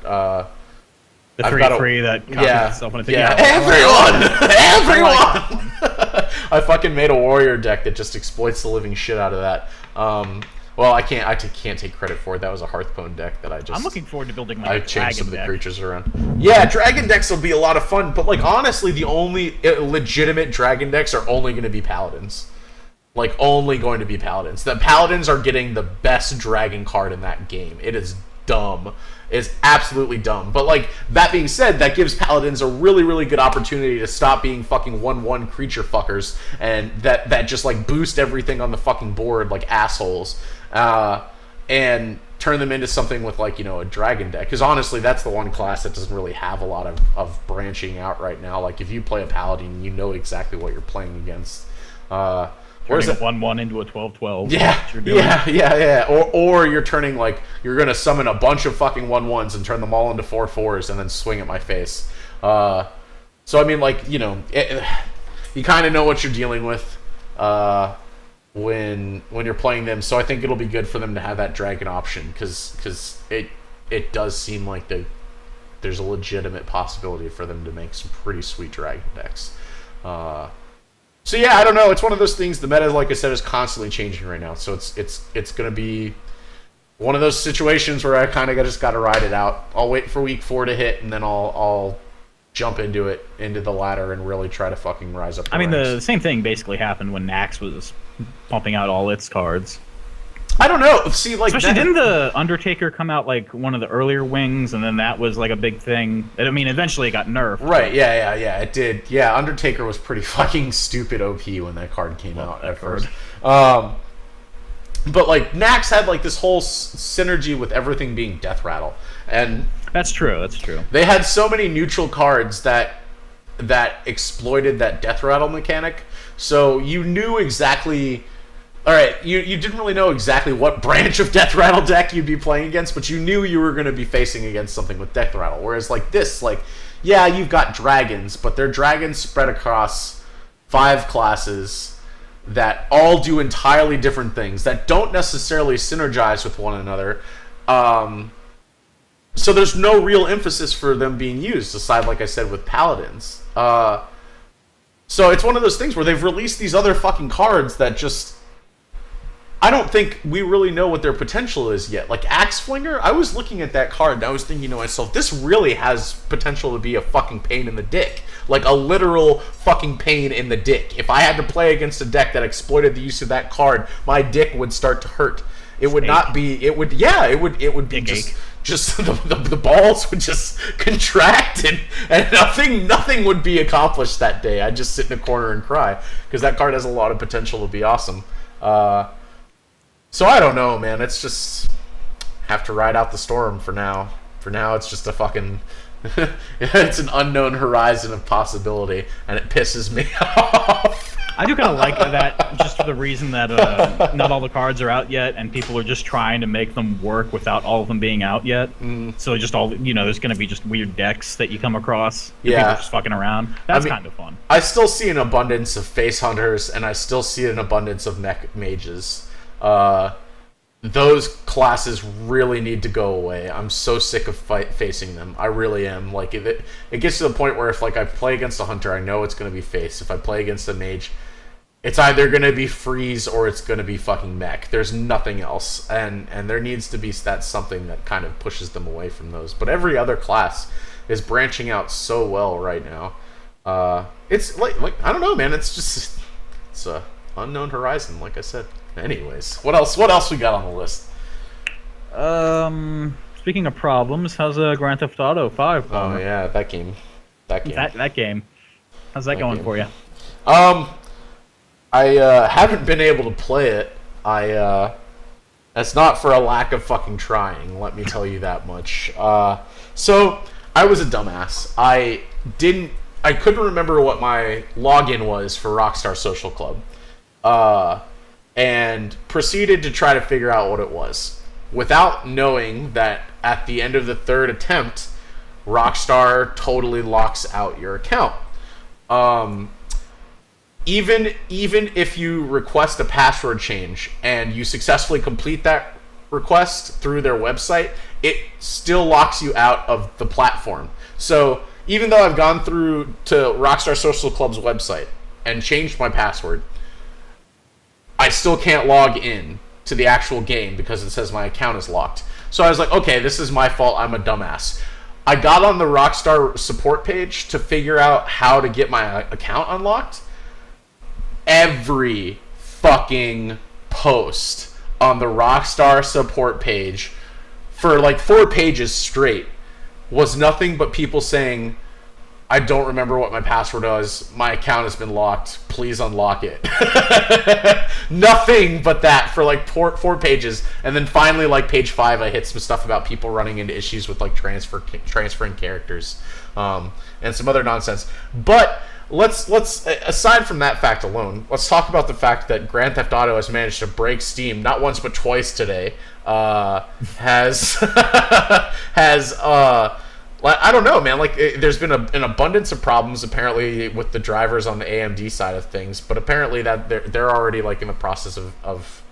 The 3/3 that copies itself on a thing. Yeah, everyone! I fucking made a warrior deck that just exploits the living shit out of that. Well, I can't take credit for it. That was a Hearthstone deck that I'm looking forward to building I changed some of the creatures around. Yeah, dragon decks will be a lot of fun, but like honestly, the only legitimate dragon decks are only going to be paladins. Like, only going to be paladins. The paladins are getting the best dragon card in that game. It is dumb. It's absolutely dumb. But, like, that being said, that gives paladins a really, really good opportunity to stop being fucking 1/1 creature fuckers and that just, like, boost everything on the fucking board like assholes. And turn them into something with, like, a dragon deck. Because, honestly, that's the one class that doesn't really have a lot of branching out right now. Like, if you play a paladin, you know exactly what you're playing against. Turning a 1/1 into a 12/12. Yeah. Or you're turning, like, you're gonna summon a bunch of fucking 1/1s and turn them all into 4/4s and then swing at my face. So I mean, like, you kind of know what you're dealing with when you're playing them. So I think it'll be good for them to have that dragon option because it does seem like there's a legitimate possibility for them to make some pretty sweet dragon decks. So yeah, I don't know. It's one of those things. The meta, like I said, is constantly changing right now. So it's going to be one of those situations where I kind of just got to ride it out. I'll wait for week 4 to hit, and then I'll jump into the ladder and really try to fucking rise up. The same thing basically happened when Nax was pumping out all its cards. I don't know. See, like, especially didn't the Undertaker come out like one of the earlier wings, and then that was like a big thing. I mean, eventually it got nerfed. Right? Yeah. It did. Yeah, Undertaker was pretty fucking stupid OP when that card came out at first. But like Nax had like this whole synergy with everything being Death Rattle, and that's true. That's true. They had so many neutral cards that exploited that Death Rattle mechanic. So you knew exactly. All right, you didn't really know exactly what branch of Death Rattle deck you'd be playing against, but you knew you were going to be facing against something with Death Rattle. Whereas like this, like, yeah, you've got dragons, but they're dragons spread across 5 classes that all do entirely different things that don't necessarily synergize with one another. So there's no real emphasis for them being used, aside, like I said, with paladins. So it's one of those things where they've released these other fucking cards that just... I don't think we really know what their potential is yet. Like Axe Flinger, I was looking at that card and I was thinking to myself, this really has potential to be a fucking pain in the dick. Like a literal fucking pain in the dick. If I had to play against a deck that exploited the use of that card, my dick would start to hurt. It would not be, it would be just the balls would just contract and nothing would be accomplished that day. I'd just sit in a corner and cry because that card has a lot of potential to be awesome. So I don't know, man. It's just have to ride out the storm for now. For now, it's just a fucking... it's an unknown horizon of possibility, and it pisses me off. I do kind of like that, just for the reason that not all the cards are out yet, and people are just trying to make them work without all of them being out yet. So just all, there's going to be just weird decks that you come across. People just fucking around. That's kind of fun. I still see an abundance of face hunters, and I still see an abundance of mech mages. Those classes really need to go away. I'm so sick of facing them. I really am. Like it gets to the point where if like I play against a hunter, I know it's going to be face. If I play against a mage, it's either going to be freeze or it's going to be fucking mech. There's nothing else, and there needs to be something that kind of pushes them away from those. But every other class is branching out so well right now. It's like I don't know, man. It's a unknown horizon, like I said. Anyways, what else we got on the list? Speaking of problems, how's Grand Theft Auto 5 going? Oh yeah, that game. That game. How's that going for you? I haven't been able to play it. That's not for a lack of fucking trying, let me tell you that much. So I was a dumbass. I couldn't remember what my login was for Rockstar Social Club. And proceeded to try to figure out what it was, without knowing that at the end of the 3rd attempt, Rockstar totally locks out your account. Even if you request a password change and you successfully complete that request through their website, it still locks you out of the platform. So even though I've gone through to Rockstar Social Club's website and changed my password, I still can't log in to the actual game because it says my account is locked. So I was like, okay, this is my fault. I'm a dumbass. I got on the Rockstar support page to figure out how to get my account unlocked. Every fucking post on the Rockstar support page for like 4 pages straight was nothing but people saying, I don't remember what my password was. My account has been locked. Please unlock it. Nothing but that for like 4 pages. And then finally, like page 5, I hit some stuff about people running into issues with like transferring characters and some other nonsense. But let's aside from that fact alone, let's talk about the fact that Grand Theft Auto has managed to break Steam not once but twice today. Has I don't know, man. Like, there's been an abundance of problems apparently with the drivers on the AMD side of things, but apparently that they're already like in the process of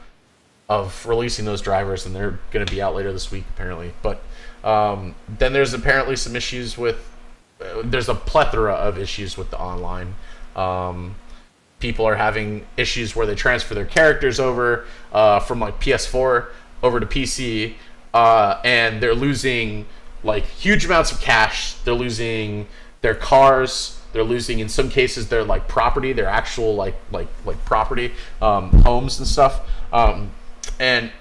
releasing those drivers, and they're going to be out later this week apparently. But then there's apparently some issues with. There's a plethora of issues with the online. People are having issues where they transfer their characters over from like PS4 over to PC, and they're losing like huge amounts of cash. They're losing their cars. They're losing, in some cases, their like property, their actual like property, homes and stuff. And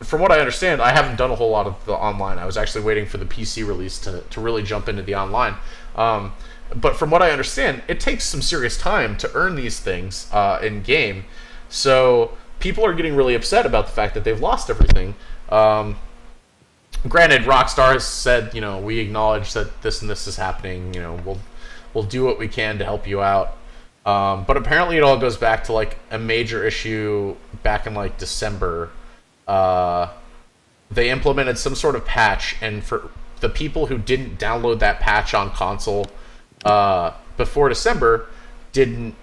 from what I understand, I haven't done a whole lot of the online. I was actually waiting for the PC release to really jump into the online. But from what I understand, it takes some serious time to earn these things in game. So people are getting really upset about the fact that they've lost everything. Granted, Rockstar has said, we acknowledge that this and this is happening. We'll do what we can to help you out. But apparently it all goes back to like a major issue back in like December. They implemented some sort of patch, and for the people who didn't download that patch on console before December didn't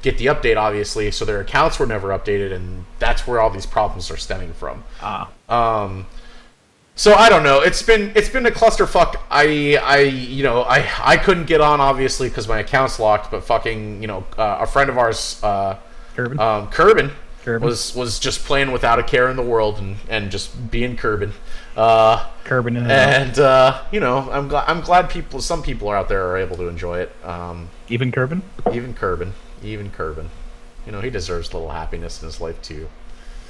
get the update, obviously, so their accounts were never updated, and that's where all these problems are stemming from. So I don't know. It's been a clusterfuck. I couldn't get on, obviously, because my account's locked. But fucking a friend of ours, Kerbin, was just playing without a care in the world and just being Kerbin. Kerbin in the I'm glad some people are out there are able to enjoy it. Even Kerbin. Even Kerbin. He deserves a little happiness in his life too.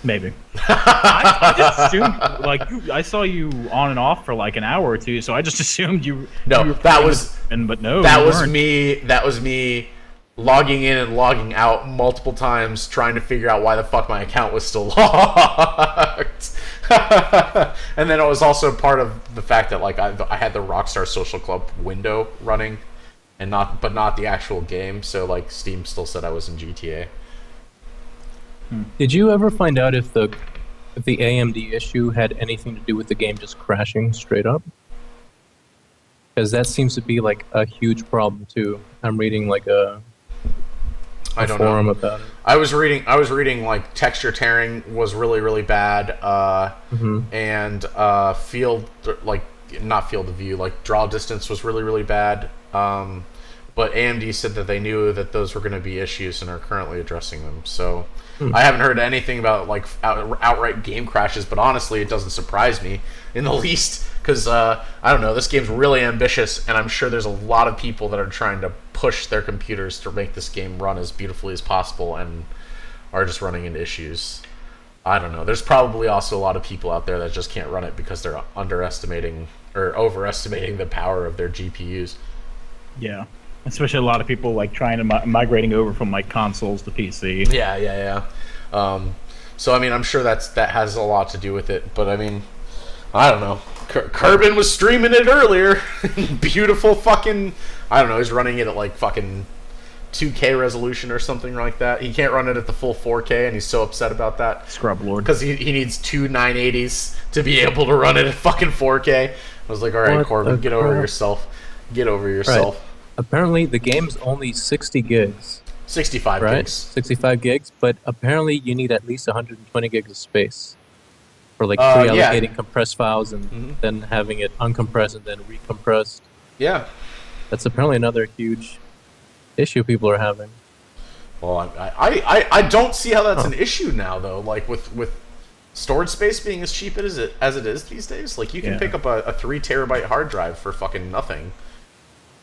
Maybe. I just assumed, like, I saw you on and off for like an hour or two, so I just assumed you. No, you that was. But no, that you was weren't. me. That was me logging in and logging out multiple times, trying to figure out why the fuck my account was still locked. And then it was also part of the fact that like I had the Rockstar Social Club window running, and not the actual game. So like Steam still said I was in GTA. Did you ever find out if the AMD issue had anything to do with the game just crashing straight up? Because that seems to be like a huge problem too. I'm reading like a forum about it. I was reading like texture tearing was really, really bad, and not field of view, like draw distance was really, really bad. But AMD said that they knew that those were going to be issues and are currently addressing them. So I haven't heard anything about like outright game crashes, but honestly, it doesn't surprise me in the least because I don't know. This game's really ambitious, and I'm sure there's a lot of people that are trying to push their computers to make this game run as beautifully as possible, and are just running into issues. I don't know. There's probably also a lot of people out there that just can't run it because they're underestimating or overestimating the power of their GPUs. Yeah. Especially a lot of people like trying to migrating over from like consoles to PC. Yeah. So I mean, I'm sure that has a lot to do with it. But I mean, I don't know. Kerbin was streaming it earlier. Beautiful fucking. I don't know. He's running it at like fucking 2K resolution or something like that. He can't run it at the full 4K, and he's so upset about that. Scrub lord. Because he needs two 980s to be able to run it at fucking 4K. I was like, all right, Corbin, get over yourself. Get over yourself. Right. Apparently, the game's only 60 gigs. 65 right? gigs. 65 gigs, but apparently you need at least 120 gigs of space for like pre-allocating compressed files and then having it uncompressed and then recompressed. Yeah. That's apparently another huge issue people are having. Well, I don't see how that's an issue now, though. Like, with storage space being as cheap as it is these days, like, you can pick up a 3 terabyte hard drive for fucking nothing.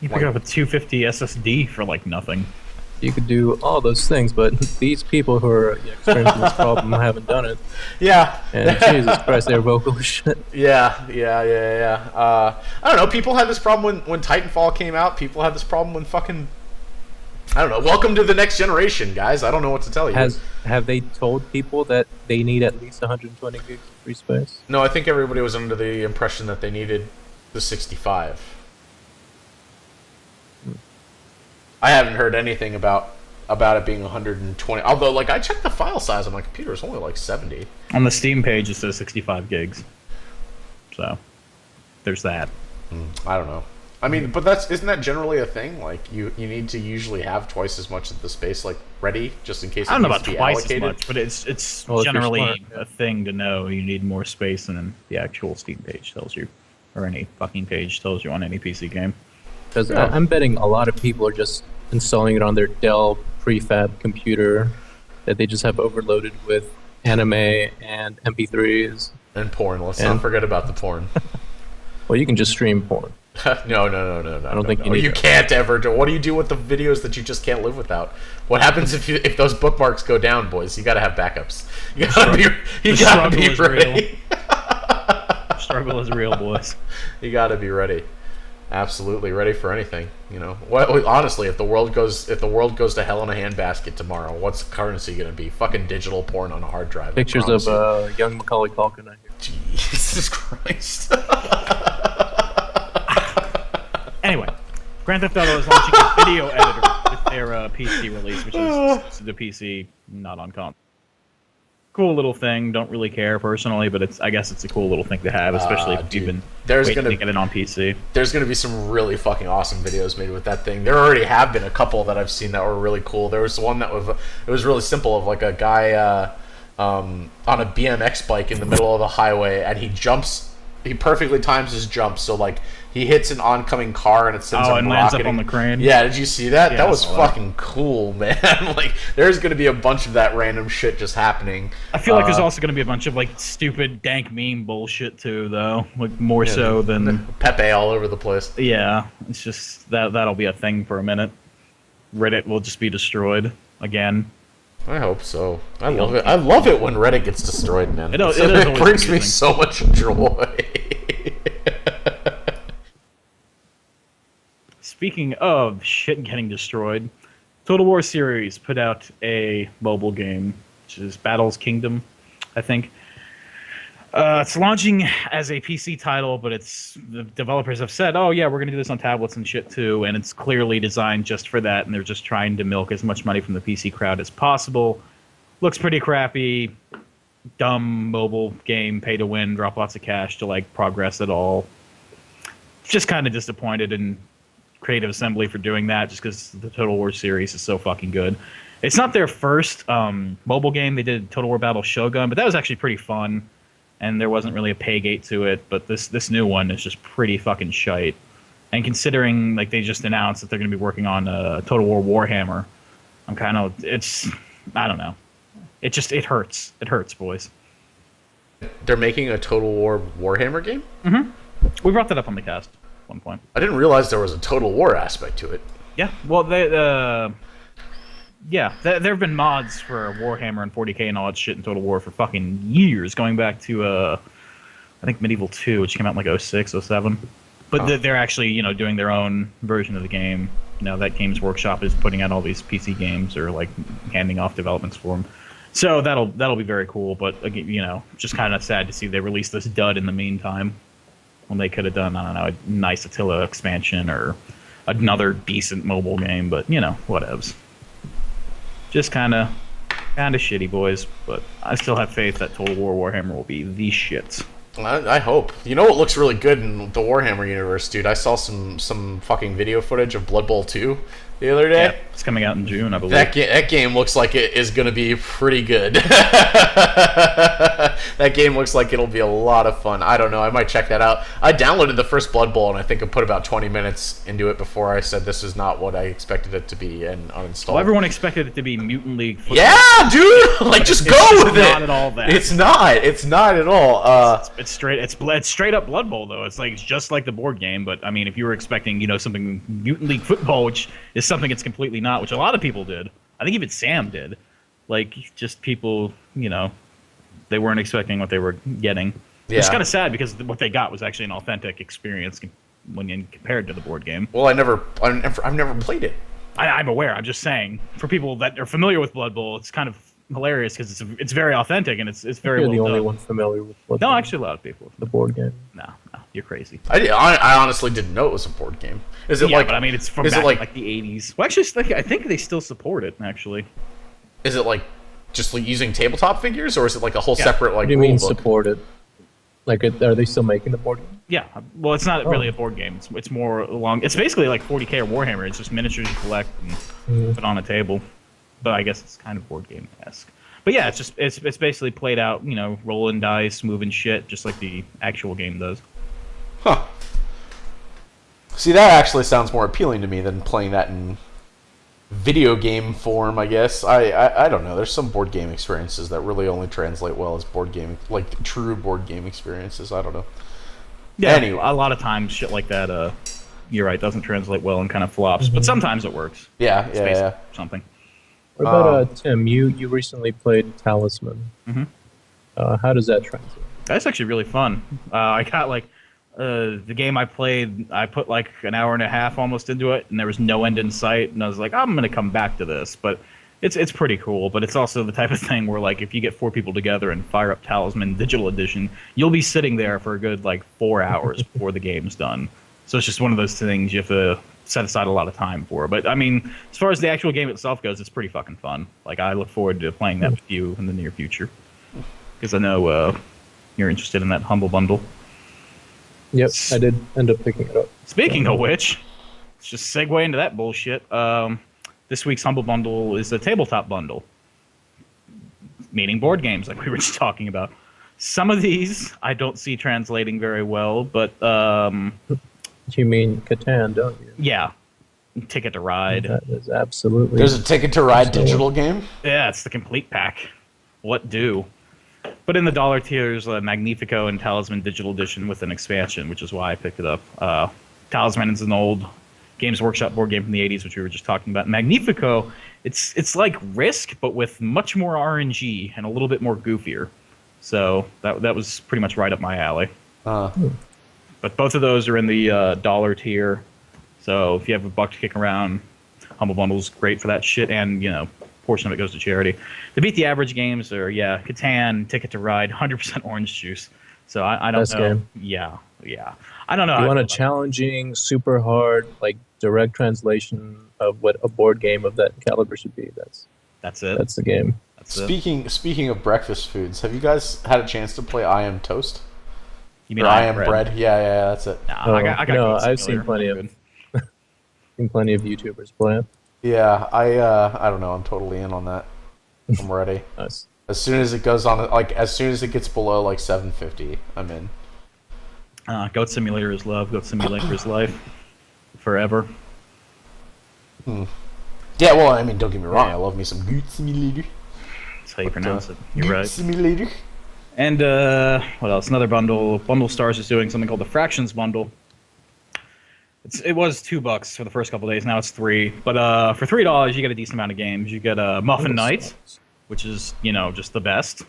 You pick up a 250 SSD for like nothing. You could do all those things, but these people who are experiencing this problem haven't done it. Yeah. And Jesus Christ, they're vocal as shit. Yeah. I don't know. People had this problem when Titanfall came out. People had this problem when fucking... I don't know. Welcome to the next generation, guys. I don't know what to tell you. Have they told people that they need at least 120 gigs of free space? No, I think everybody was under the impression that they needed the 65. I haven't heard anything about it being 120. Although, like, I checked the file size on my computer; it's only like 70. On the Steam page, it says 65 gigs. So, there's that. I don't know. I mean, but isn't that generally a thing? Like you need to usually have twice as much of the space like ready, just in case I it don't know needs about to be twice allocated. as much, but it's Well, if you're generally smart, yeah. a thing to know. You need more space than the actual Steam page tells you, or any fucking page tells you on any PC game. Because Yeah. I'm betting a lot of people are just installing it on their Dell prefab computer that they just have overloaded with anime and MP3s. And porn. Let's And- not forget about the porn. Well, you can just stream porn. No. I don't think you need You it. can't ever do. What do you do with the videos that you just can't live without? What happens if those bookmarks go down, boys? You got to have backups. You got to be. You the got to be struggle is ready. Struggle is real, boys. You got to be ready. Absolutely ready for anything. You know. What? Honestly, if the world goes to hell in a handbasket tomorrow, what's the currency going to be? Fucking digital porn on a hard drive. I Pictures promise of you. young Macaulay Culkin. I hear. Jesus Christ. Anyway, Grand Theft Auto is launching a video editor with their PC release, which is the PC not on comp. Cool little thing. Don't really care personally, but I guess it's a cool little thing to have, especially if dude, you've been there's waiting gonna- to get it on PC. There's going to be some really fucking awesome videos made with that thing. There already have been a couple that I've seen that were really cool. There was one that was really simple, of like a guy on a BMX bike in the middle of the highway, and he perfectly times his jump, so like he hits an oncoming car and it sends him and lands up rocketing. on the crane. Yeah, did you see that? Yeah, That I was saw that. fucking cool, man. Like there's going to be a bunch of that random shit just happening. I feel like there's also going to be a bunch of like stupid dank meme bullshit too, though. Like more so than Pepe all over the place. yeah. It's just that'll be a thing for a minute. Reddit will just be destroyed again. I hope so. I love it. I love it when Reddit gets destroyed, man. It is always brings me amusing. so much joy. Speaking of shit getting destroyed, Total War series put out a mobile game, which is Battle's Kingdom, I think. It's launching as a PC title, but the developers have said, "Oh yeah, we're gonna do this on tablets and shit too," and it's clearly designed just for that, and they're just trying to milk as much money from the PC crowd as possible. Looks pretty crappy, dumb mobile game, pay to win, drop lots of cash to like progress at all. Just kind of disappointed in Creative Assembly for doing that, just because the Total War series is so fucking good. It's not their first mobile game. They did Total War Battle Shogun, but that was actually pretty fun, and there wasn't really a pay gate to it. But this new one is just pretty fucking shite. And considering like they just announced that they're going to be working on Total War Warhammer, I'm kind of I don't know. It hurts. It hurts, boys. They're making a Total War Warhammer game? We brought that up on the cast at one point. I didn't realize there was a Total War aspect to it. Yeah, well, there have been mods for Warhammer and 40k and all that shit in Total War for fucking years, going back to I think Medieval 2, which came out in like 06, 07. But they're actually doing their own version of the game. That Games Workshop is putting out all these PC games or like handing off developments for them. So that'll be very cool. But again, just kind of sad to see they released this dud in the meantime, when they could have done, I don't know, a nice Attila expansion or another decent mobile game, but whatevs. Just kind of shitty, boys. But I still have faith that Total War Warhammer will be the shit. I hope. You know what looks really good in the Warhammer universe, dude? I saw some fucking video footage of Blood Bowl 2 the other day. Yeah, it's coming out in June, I believe. That game looks like it is going to be pretty good. That game looks like it'll be a lot of fun. I don't know. I might check that out. I downloaded the first Blood Bowl, and I think I put about 20 minutes into it before I said this is not what I expected it to be, and uninstalled. Well, everyone expected it to be Mutant League football. Yeah, dude! Like, just It's go just with it! not at all that. It's not. It's not at all. It's straight up Blood Bowl though. It's just like the board game, but I mean, if you were expecting something Mutant League football, which is something it's completely not, which a lot of people did. I think even Sam did. Like, just people, they weren't expecting what they were getting. Yeah. It's kind of sad because what they got was actually an authentic experience when compared to the board game. Well, I've never played it. I'm aware. I'm just saying, for people that are familiar with Blood Bowl, it's kind of hilarious because it's very authentic and it's very You're well the only done. one familiar with what No, actually, a lot of people. the board game. No, you're crazy. I honestly didn't know it was a board game. Is it Yeah, like? but I mean, it's from is it back like- in like the 80s. Well, actually, I think they still support it. Actually, Is it like just like using tabletop figures, or is it like a whole separate like What do you rule mean book? supported? Like, are they still making the board game? Yeah, well, it's not really a board game. It's more along. It's basically like 40K or Warhammer. It's just miniatures you collect and put on a table. But I guess it's kind of board game-esque. But yeah, it's basically played out. You know, rolling dice, moving shit, just like the actual game does. Huh. See, that actually sounds more appealing to me than playing that in video game form, I guess. I don't know. There's some board game experiences that really only translate well as board game, like true board game experiences. I don't know. Yeah, Anyway. a lot of times shit like that, you're right, doesn't translate well and kind of flops. But sometimes it works. Yeah, It's yeah, basically yeah. something. What about Tim? You recently played Talisman. How does that translate? That's actually really fun. I got like the game I played. I put like an hour and a half almost into it, and there was no end in sight. And I was like, I'm gonna come back to this. But it's pretty cool. But it's also the type of thing where like if you get 4 people together and fire up Talisman Digital Edition, you'll be sitting there for a good like 4 hours before the game's done. So it's just one of those things you have to set aside a lot of time for. But I mean, as far as the actual game itself goes, it's pretty fucking fun. Like I look forward to playing that with you in the near future because I know you're interested in that Humble Bundle. Yep, I did end up picking it up. Speaking of which, let's just segue into that bullshit. This week's Humble Bundle is a tabletop bundle, meaning board games, like we were just talking about. Some of these I don't see translating very well, but You mean Catan, don't you? yeah, Ticket to Ride. That is absolutely. There's a Ticket to Ride digital game? Yeah, it's the complete pack. What do? But in the dollar tiers, Magnifico and Talisman Digital Edition with an expansion, which is why I picked it up. Talisman is an old Games Workshop board game from the 80s, which we were just talking about. Magnifico, it's like Risk, but with much more RNG and a little bit more goofier. So that was pretty much right up my alley. But both of those are in the dollar tier. So if you have a buck to kick around, Humble Bundle's great for that shit, and you know, portion of it goes to charity. To beat the average games are Catan, Ticket to Ride, 100% orange juice. So I don't Best know. game. Yeah. I don't know. You want a challenging, super hard, like direct translation of what a board game of that caliber should be. That's it. That's the game. That's it. Speaking of breakfast foods, have you guys had a chance to play I Am Toast? You mean Or I Am Bread? Yeah, that's it. Nah, I got no, Game I've Simulator. seen plenty of YouTubers play it. Yeah, I don't know. I'm totally in on that. I'm ready. Nice. As soon as it goes on, like as soon as it gets below like 750, I'm in. Goat Simulator is love. Goat Simulator is life. Forever. Yeah, well, I mean, don't get me wrong. I love me some Goat Simulator. That's how you pronounce it. You're Goat right. Simulator. And what else? Another bundle. Bundle Stars is doing something called the Fractions Bundle. It was $2 for the first couple days. Now it's $3. But for $3, you get a decent amount of games. You get Muffin Night, which is just the best.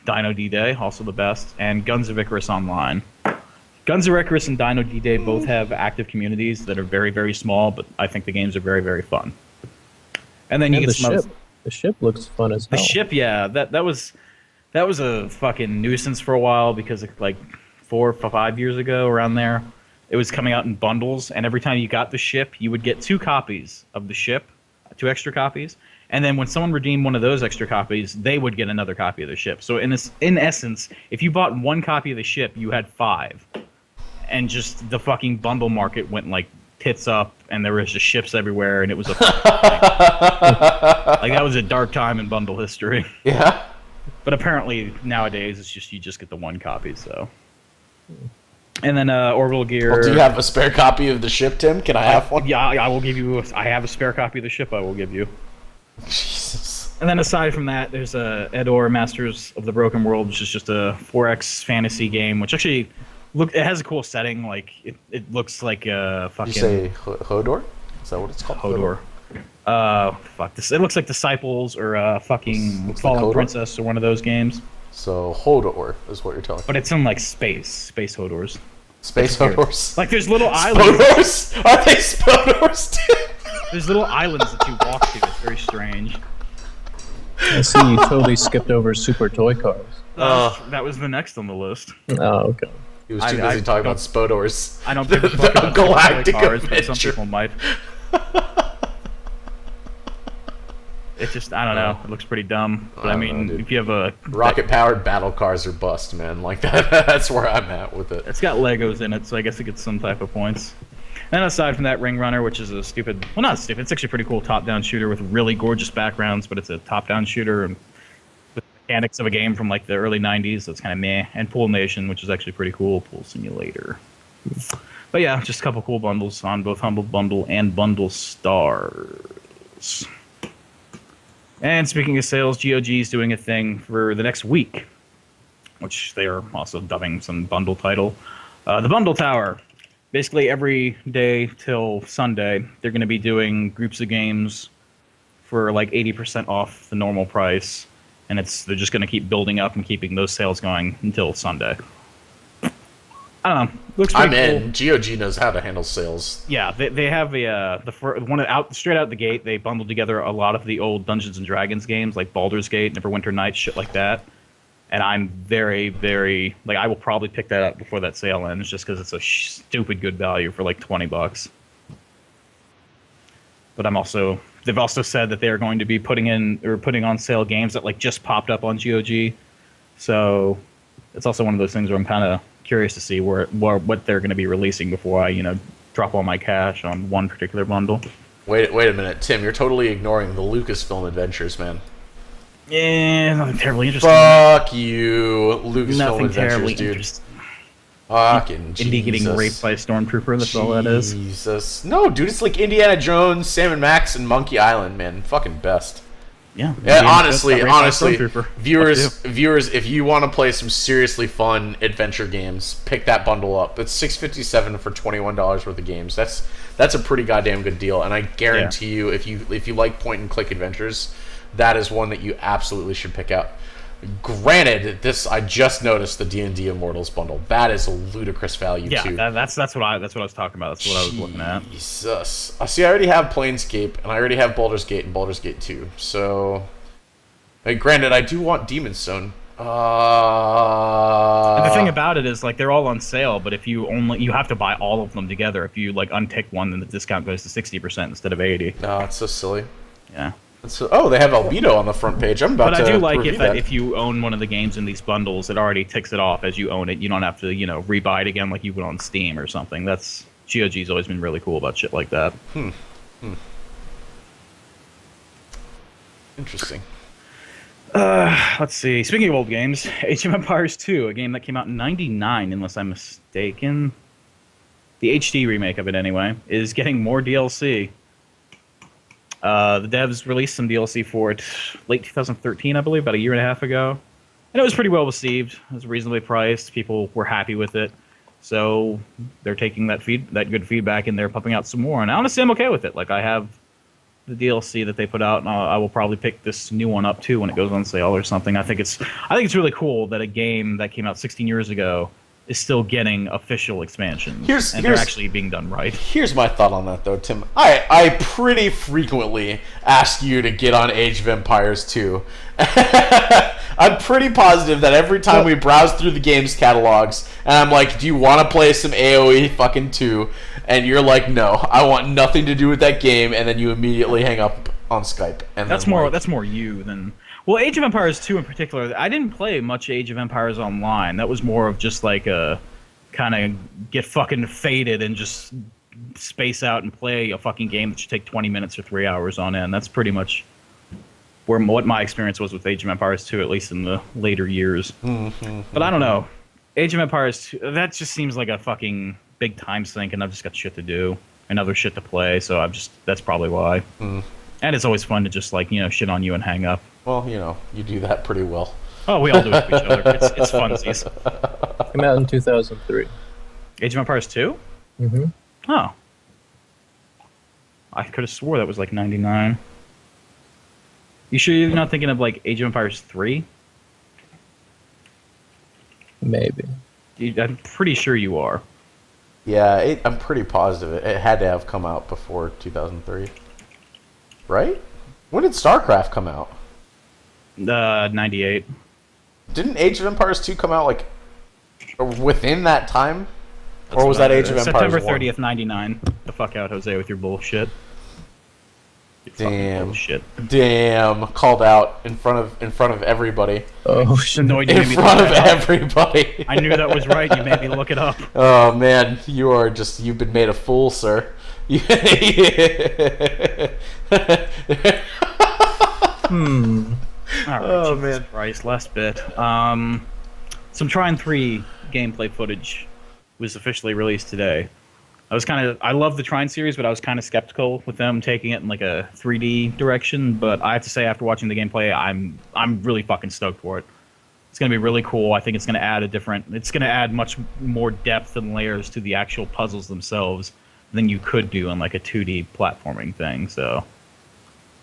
Dino D-Day, also the best, and Guns of Icarus Online. Guns of Icarus and Dino D-Day both have active communities that are very, very small, but I think the games are very, very fun. And then you get the some ship. other- The ship looks fun as hell. The ship, yeah, that was a fucking nuisance for a while because like 4 or 5 years ago, around there, it was coming out in bundles, and every time you got the ship, you would get 2 copies of the ship, 2 extra copies, and then when someone redeemed one of those extra copies, they would get another copy of the ship. So in essence, if you bought 1 copy of the ship, you had 5, and just the fucking bundle market went like tits up, and there was just ships everywhere, and it was a like that was a dark time in bundle history. Yeah. But apparently nowadays it's just you just get the 1 copy. So, and then Orbital Gear. Well, do you have a spare copy of the ship, Tim? Can I have one? Yeah, I will give you. I have a spare copy of the ship. I will give you. Jesus. And then aside from that, there's Edor Masters of the Broken World, which is just a 4X fantasy game, which actually it has a cool setting. Like it looks like a fucking. Did you say Hodor? Is that what it's called? Hodor. Fuck this. It looks like Disciples or fucking Looks Fallen like Hodor? Princess or one of those games. So Hodor is what you're telling me. But it's in like space Hodors. Space Hodors. Like there's little islands. Spodors? Are they Spodors, Tim? There's little islands that you walk to. It's very strange. I see you totally skipped over Super Toy Cars. That was the next on the list. Oh, okay. He was too I busy talking don't- about Spodors. I don't think The we talk about Galactic cars, but some Adventure. people might. It just, I don't know. It looks pretty dumb. But I mean, dude. if you have a Rocket-powered battle cars are bust, man. Like that. That's where I'm at with it. it's got Legos in it, so I guess it gets some type of points. And aside from that, Ring Runner, which is a stupid, well, not stupid, it's actually a pretty cool top-down shooter with really gorgeous backgrounds, but it's a top-down shooter and with the mechanics of a game from like the early 90s, so it's kind of meh. And Pool Nation, which is actually pretty cool, Pool Simulator. But yeah, just a couple cool bundles on both Humble Bundle and Bundle Stars. And speaking of sales, GOG is doing a thing for the next week, which they are also dubbing some bundle title. The Bundle Tower. Basically, every day till Sunday, they're going to be doing groups of games for like 80% off the normal price, and they're just going to keep building up and keeping those sales going until Sunday. I don't know. Looks pretty I'm cool. in. GOG knows how to handle sales. Yeah, they have straight out the gate. They bundled together a lot of the old Dungeons and Dragons games, like Baldur's Gate, Neverwinter Nights, shit like that. And I'm very, very like I will probably pick that up before that sale ends, just because it's a stupid good value for like $20. But they've also said that they are going to be putting on sale games that like just popped up on GOG. So it's also one of those things where I'm kind of curious to see what they're going to be releasing before I drop all my cash on one particular bundle. Wait a minute, Tim. You're totally ignoring the Lucasfilm Adventures, man. Yeah, nothing terribly interesting. Fuck you, Lucasfilm Nothing terribly Adventures, dude. interesting. Fucking Indy getting Jesus. raped by a stormtrooper. That's all that is. Jesus. No, dude, it's like Indiana Jones, Sam and Max, and Monkey Island, man. Fucking best. Yeah. Yeah, Indiana Jones got raped by a honestly, stormtrooper. viewers, if you want to play some seriously fun adventure games, pick that bundle up. It's $6.57 for $21 worth of games. That's a pretty goddamn good deal, and I guarantee you, if you like point and click adventures, that is one that you absolutely should pick out. Granted, I just noticed the D&D Immortals bundle. That is a ludicrous value too. Yeah, that's what I was talking about. That's what I was looking at. Jesus. See, I already have Planescape, and I already have Baldur's Gate and Baldur's Gate 2. So, granted, I do want Demon's Stone. And the thing about it is, like, they're all on sale, but if you have to buy all of them together. If you like untick one, then the discount goes to 60% instead of 80%. No, it's so silly. Yeah. They have Albedo on the front page. I'm about to. But I do like review it that. that if you own one of the games in these bundles, it already ticks it off as you own it. You don't have to, rebuy it again like you would on Steam or something. GOG's always been really cool about shit like that. Interesting. Let's see. Speaking of old games, Age of Empires 2, a game that came out in '99, unless I'm mistaken. The HD remake of it, anyway, is getting more DLC. The devs released some DLC for it late 2013, I believe, about a year and a half ago. And it was pretty well received. It was reasonably priced. People were happy with it. So they're taking that good feedback and they're pumping out some more. And honestly, I'm okay with it. Like, I have the DLC that they put out, and I will probably pick this new one up too when it goes on sale or something. I think it's really cool that a game that came out 16 years ago is still getting official expansions, and they're actually being done right. Here's my thought on that, though, Tim. I pretty frequently ask you to get on Age of Empires 2. I'm pretty positive that every time we browse through the games catalogs, and I'm like, do you want to play some AoE fucking 2? And you're like, no, I want nothing to do with that game, and then you immediately hang up on Skype. And that's more you than... Well, Age of Empires 2 in particular, I didn't play much Age of Empires Online. That was more of just like a kind of get fucking faded and just space out and play a fucking game that should take 20 minutes or 3 hours on end. That's pretty much what my experience was with Age of Empires 2, at least in the later years. But I don't know. Age of Empires 2, that just seems like a fucking big time sink, and I've just got shit to do and other shit to play, so that's probably why. And it's always fun to just shit on you and hang up. Well, you do that pretty well. Oh, we all do it to each other. It's funsies. Came out in 2003. Age of Empires 2? Mm-hmm. Oh. I could have swore that was like 99. You sure you're not thinking of like Age of Empires 3? Maybe. I'm pretty sure you are. Yeah, I'm pretty positive it had to have come out before 2003. Right? When did StarCraft come out? 98. Didn't Age of Empires 2 come out like within that time? Or was that Age of Empires September 1? 30th, 99. The fuck out, Jose, with your bullshit. Damn. Shit. Damn. Called out in front of everybody. Oh shit! Annoyed you In made me front look of that up. everybody. I knew that was right. You made me look it up. Oh man, you've been made a fool, sir. All right, Oh, Jesus man. Christ, last bit. Some Trine 3 gameplay footage was officially released today. I love the Trine series, but I was kind of skeptical with them taking it in like a 3D direction. But I have to say, after watching the gameplay, I'm really fucking stoked for it. It's gonna be really cool. I think it's gonna add much more depth and layers to the actual puzzles themselves than you could do on like a 2D platforming thing. So,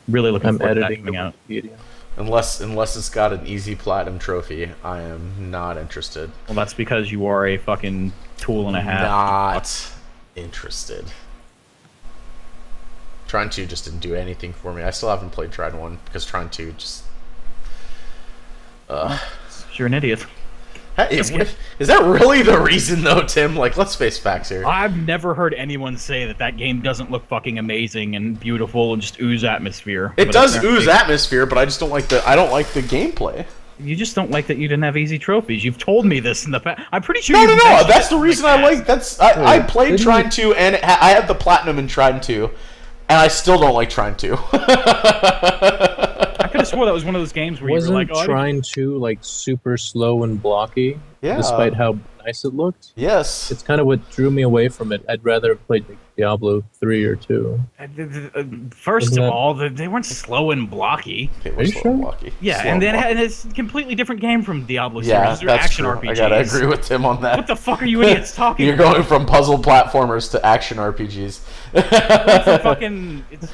really looking I'm forward to that editing coming out. the video. Unless it's got an easy platinum trophy, I am not interested. Well, that's because you are a fucking tool and a half. Not interested. Trine 2 just didn't do anything for me. I still haven't played Trine 1 because Trine 2 just. You're an idiot. Hey, is that really the reason though, Tim? Like, let's face facts here. I've never heard anyone say that game doesn't look fucking amazing and beautiful and just ooze atmosphere. It But does apparently- ooze atmosphere, but I just don't like the gameplay. You just don't like that you didn't have easy trophies. You've told me this in the past. I'm pretty sure. No, you no, no. mentioned That's it the in reason the I past. like. I played didn't Trine you- 2, and I had the platinum in Trine 2, and I still don't like Trine 2. I could have swore that was one of those games where Wasn't you were like, "Oh, I didn't- trying to like super slow and blocky, Yeah. despite how nice it looked. Yes. It's kind of what drew me away from it. I'd rather have played like, Diablo 3 or 2. First Isn't of that- all, they weren't slow and blocky. Okay, Are we're you slow sure? and blocky. Yeah, Slow and then blocky. and it's a completely different game from Diablo series. Yeah, They're that's action true. RPGs. I gotta agree with Tim on that. What the fuck are you idiots talking You're about? going from puzzle platformers to action RPGs. It's a fucking. It's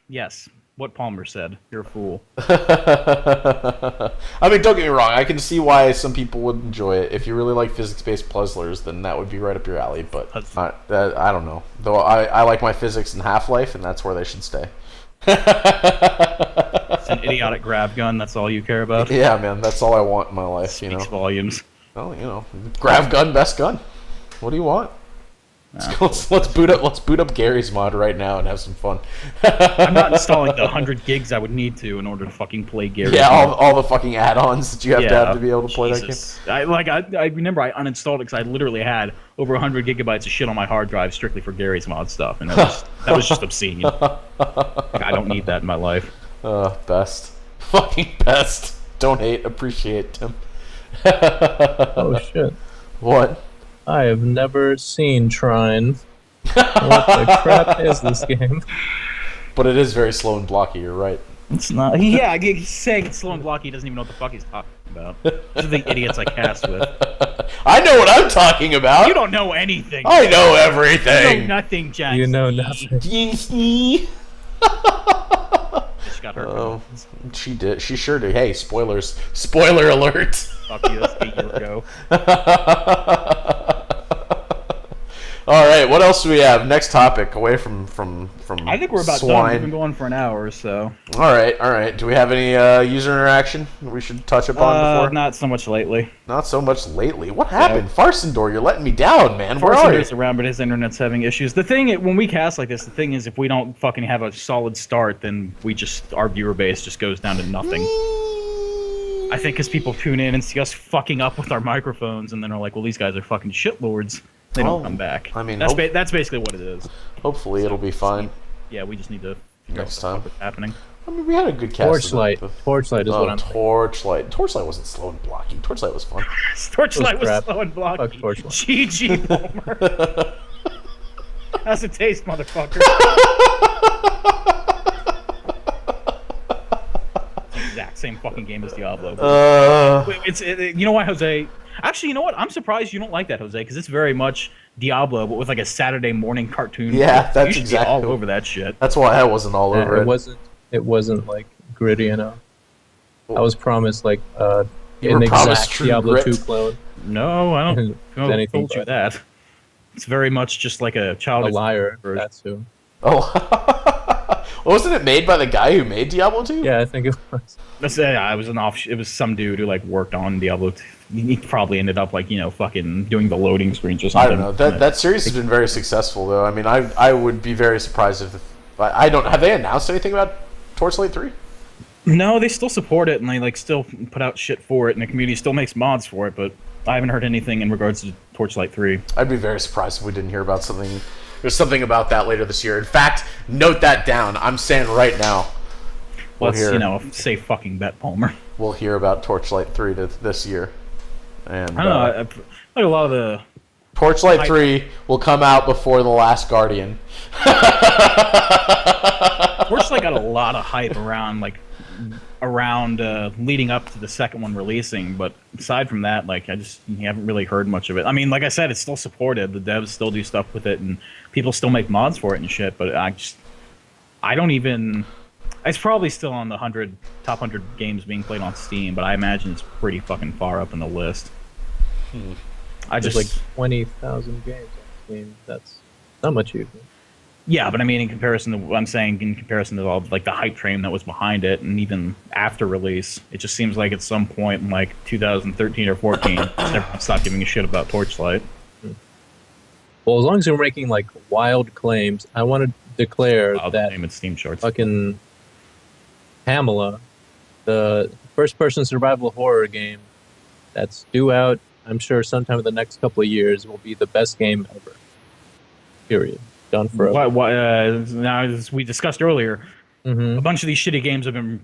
yes. What Palmer said. You're a fool. I mean, don't get me wrong. I can see why some people would enjoy it. If you really like physics-based puzzlers, then that would be right up your alley. But I don't know. Though I like my physics in Half-Life, and that's where they should stay. It's an idiotic grab gun. That's all you care about. Yeah, man, that's all I want in my life. Speaks volumes. Well, grav gun, best gun. What do you want? Let's boot up Gary's mod right now and have some fun. I'm not installing the 100 gigs I would need to in order to fucking play Gary. Yeah, all the fucking add-ons that you have to be able to play Jesus. I remember I uninstalled it because I literally had over 100 gigabytes of shit on my hard drive strictly for Gary's mod stuff, and that was just obscene. Like, I don't need that in my life. that game. Best. Fucking best. Don't hate, appreciate, Tim. Oh shit. What? I have never seen Trine. What the crap is this game? But it is very slow and blocky, you're right. It's not. Yeah, he's saying it's slow and blocky. He doesn't even know what the fuck he's talking about. These are the idiots I cast with. I know what I'm talking about! You don't know anything. I know You everything! know nothing, Jack. You know nothing. She got hurt. Oh, she did. She sure did. Hey, spoilers. Spoiler alert! Fuck you, that's 8 years ago. All right, what else do we have? Next topic, away from I think we're about done. swine. We've been going for an hour or so. All right. Do we have any user interaction that we should touch upon before? Not so much lately. Not so much lately. What happened? Farsendor, you're letting me down, man. Where are you? Farsinger's around, but his internet's having issues. The thing, when we cast like this, the thing is, if we don't fucking have a solid start, then our viewer base just goes down to nothing. I think because people tune in and see us fucking up with our microphones, and then are like, well, these guys are fucking shitlords. They don't Oh, come back. I mean, that's basically what it is. Hopefully it'll be fine Yeah, we just need to figure next out time. what's happening. I mean, we had a good cast. Torchlight. Torchlight is what I'm thinking. Torchlight. Torchlight wasn't slow and blocky. Torchlight was fun. Torchlight was crap. slow and blocky. Fuck Torchlight. GG, Palmer. How's it taste, motherfucker? Exact same fucking game as Diablo. You know why, Jose? Actually, you know what? I'm surprised you don't like that, Jose, because it's very much Diablo, but with like a Saturday morning cartoon. Yeah, that's you should exactly be all over that shit. That's why I wasn't all over it it. wasn't like gritty enough. I was promised like You an were promised exact true Diablo grit. 2 clone. No, I don't. If I anything told you but that. It's very much just like a a childish liar. version. That's who. Oh, wasn't it made by the guy who made Diablo 2? Yeah, I think it was. It was it was some dude who like worked on Diablo. He probably ended up like fucking doing the loading screens or I something. don't know. That series has been very successful, though. I mean, I would be very surprised if But I don't. Have they announced anything about Torchlight 3? No, they still support it, and they like still put out shit for it, and the community still makes mods for it. But I haven't heard anything in regards to Torchlight 3. I'd be very surprised if we didn't hear about something. There's something about that later this year. In fact, note that down. I'm saying right now. Let's say fucking bet, Palmer. We'll hear about Torchlight 3 this year. And I don't know. Like a lot of the Torchlight 3 will come out before The Last Guardian. Torchlight got a lot of hype around leading up to the second one releasing, but aside from that, like you haven't really heard much of it. I mean, like I said, it's still supported. The devs still do stuff with it, and people still make mods for it and shit. But I don't even. It's probably still on the top 100 games being played on Steam, but I imagine it's pretty fucking far up in the list. There's like 20,000 games on Steam. That's not much usually. Yeah, but I mean, in comparison to all like the hype train that was behind it, and even after release, it just seems like at some point in like 2013 or 14, everyone stopped giving a shit about Torchlight. Well, as long as you're making like wild claims, I want to declare that name it Steam charts. Fucking Pamela, the first-person survival horror game that's due out, I'm sure sometime in the next couple of years, will be the best game ever. Period. Done forever. Now, as we discussed earlier, a bunch of these shitty games have been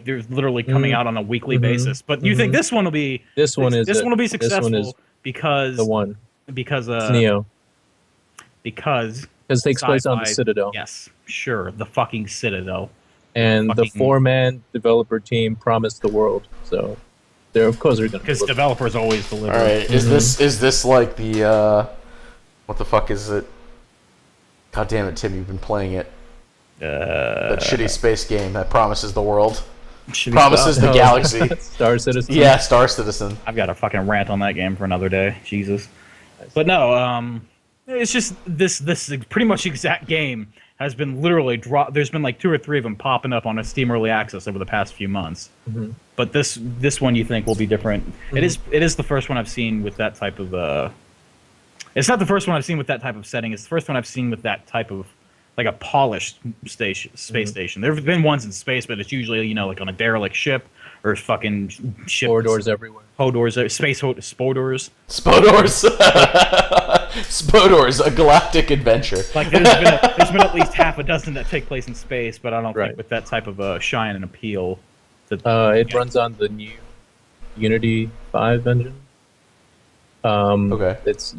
they're literally coming out on a weekly basis. But you think this one will be successful because the one because it's Neo, because it takes place on the Citadel. Yes, sure, the fucking Citadel. And the 4-man developer team promised the world, so they're of course they're gonna. Because developers always deliver. All right, is this like the what the fuck is it? God damn it, Tim! You've been playing it. That shitty space game that promises the world, promises the galaxy. Star Citizen. Yeah, Star Citizen. I've got a fucking rant on that game for another day. Jesus. But no, it's just this pretty much exact game has been literally dropped. There's been like 2 or 3 of them popping up on a Steam Early Access over the past few months. But this one you think will be different. It is the first one I've seen with that type of. It's not the first one I've seen with that type of setting. It's the first one I've seen with that type of like a polished space station. There have been ones in space, but it's usually like on a derelict ship or fucking ship. Corridors everywhere. Spodors. Spodors, a galactic adventure. Like there's been at least half a dozen that take place in space, but I don't think with that type of shine and appeal. It runs on the new Unity 5 engine. Okay. It's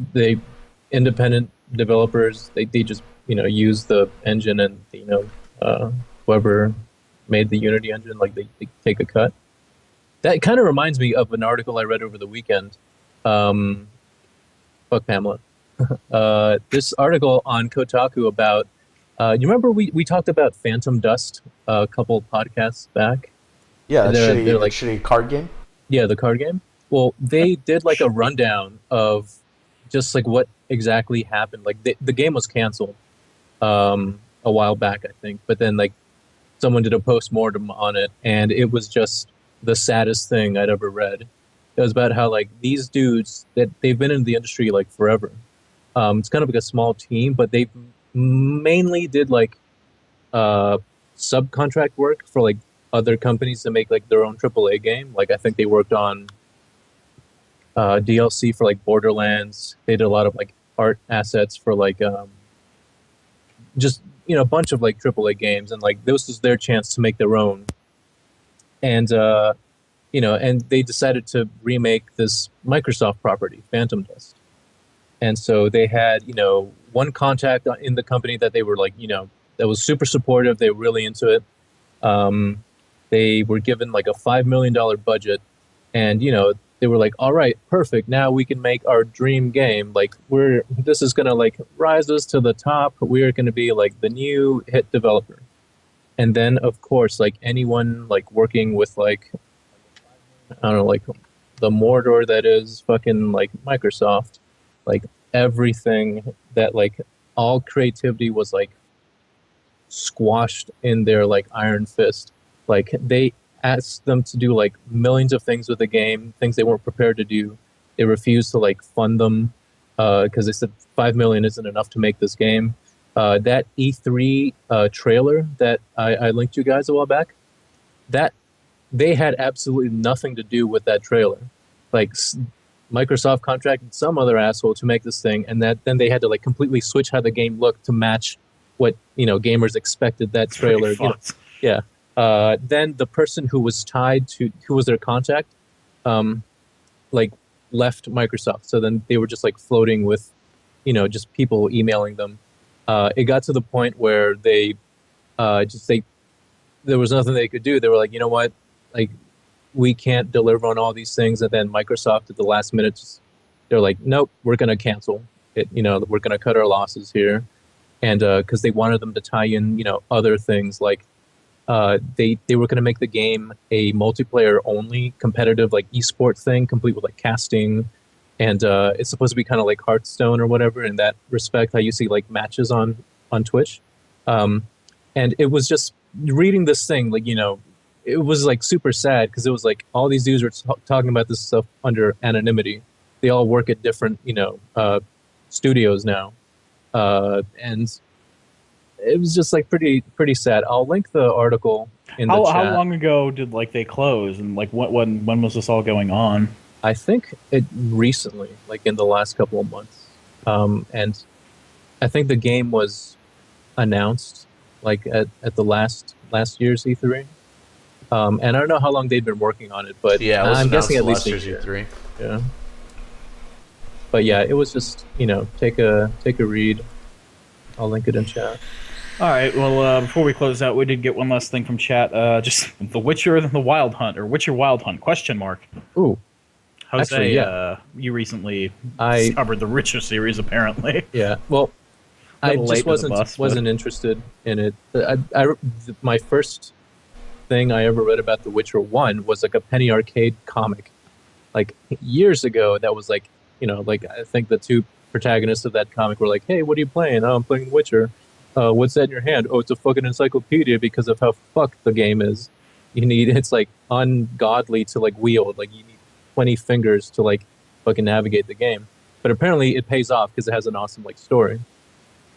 independent developers. They just use the engine, and whoever made the Unity engine, like they take a cut. That kind of reminds me of an article I read over the weekend. Fuck Pamela. This article on Kotaku about. You remember we talked about Phantom Dust a couple podcasts back? Yeah, they're like shitty card game. Yeah, the card game. Well, they did like a rundown of just like what exactly happened. Like the game was canceled a while back, I think, but then like someone did a post-mortem on it, and it was just the saddest thing I'd ever read. It was about how like these dudes that they've been in the industry like forever. It's kind of like a small team, but they mainly did like subcontract work for like other companies to make like their own AAA game. Like I think they worked on DLC for like Borderlands. They did a lot of like art assets for like just a bunch of like AAA games, and like this was their chance to make their own. And and they decided to remake this Microsoft property, Phantom Dust. And so they had one contact in the company that they were like that was super supportive. They were really into it. They were given like a $5 million budget, and they were like, all right, perfect. Now we can make our dream game. Like this is going to like rise us to the top. We're going to be like the new hit developer. And then of course, like anyone like working with like, I don't know, like the Mordor that is fucking like Microsoft, like everything that like all creativity was like squashed in their like iron fist. Like they asked them to do like millions of things with the game, things they weren't prepared to do. They refused to like fund them because they said $5 million isn't enough to make this game. That E3 trailer that I linked you guys a while back, that they had absolutely nothing to do with that trailer. Like Microsoft contracted some other asshole to make this thing, and that then they had to like completely switch how the game looked to match what gamers expected that It's pretty trailer. fucked. Yeah. Then the person who was who was their contact, um, like left Microsoft. So then they were just like floating with, just people emailing them. It got to the point where they there was nothing they could do. They were like, you know what, like we can't deliver on all these things. And then Microsoft at the last minute, they're like, nope, we're gonna cancel it. We're gonna cut our losses here, and because they wanted them to tie in, other things like. They were going to make the game a multiplayer only competitive like esport thing, complete with like casting, and it's supposed to be kind of like Hearthstone or whatever in that respect. How you see like matches on Twitch, and it was just reading this thing like it was like super sad because it was like all these dudes were talking about this stuff under anonymity. They all work at different studios now, and it was just like pretty sad. I'll link the article in the chat. How long ago did like they close, and like when was this all going on? I think it recently, like in the last couple of months, and I think the game was announced like at the last year's E3, and I don't know how long they'd been working on it, but Yeah, it was I'm guessing at least last a year's year. E3. Yeah, but yeah, it was just take a read. I'll link it in chat. All right. Well, before we close out, we did get one last thing from chat. Just The Witcher, the Wild Hunt, or Witcher Wild Hunt? Question mark. Ooh, Jose, actually, yeah. You recently I discovered the Witcher series, apparently. Yeah, well, I Little late just to the bus, but- wasn't interested in it. My first thing I ever read about The Witcher 1 was like a penny arcade comic, like years ago. That was like like I think the two protagonists of that comic were like, "Hey, what are you playing?" "Oh, I'm playing The Witcher." "What's that in your hand?" "Oh, it's a fucking encyclopedia because of how fucked the game is. It's like ungodly to like wield. Like you need 20 fingers to like fucking navigate the game." But apparently it pays off because it has an awesome like story.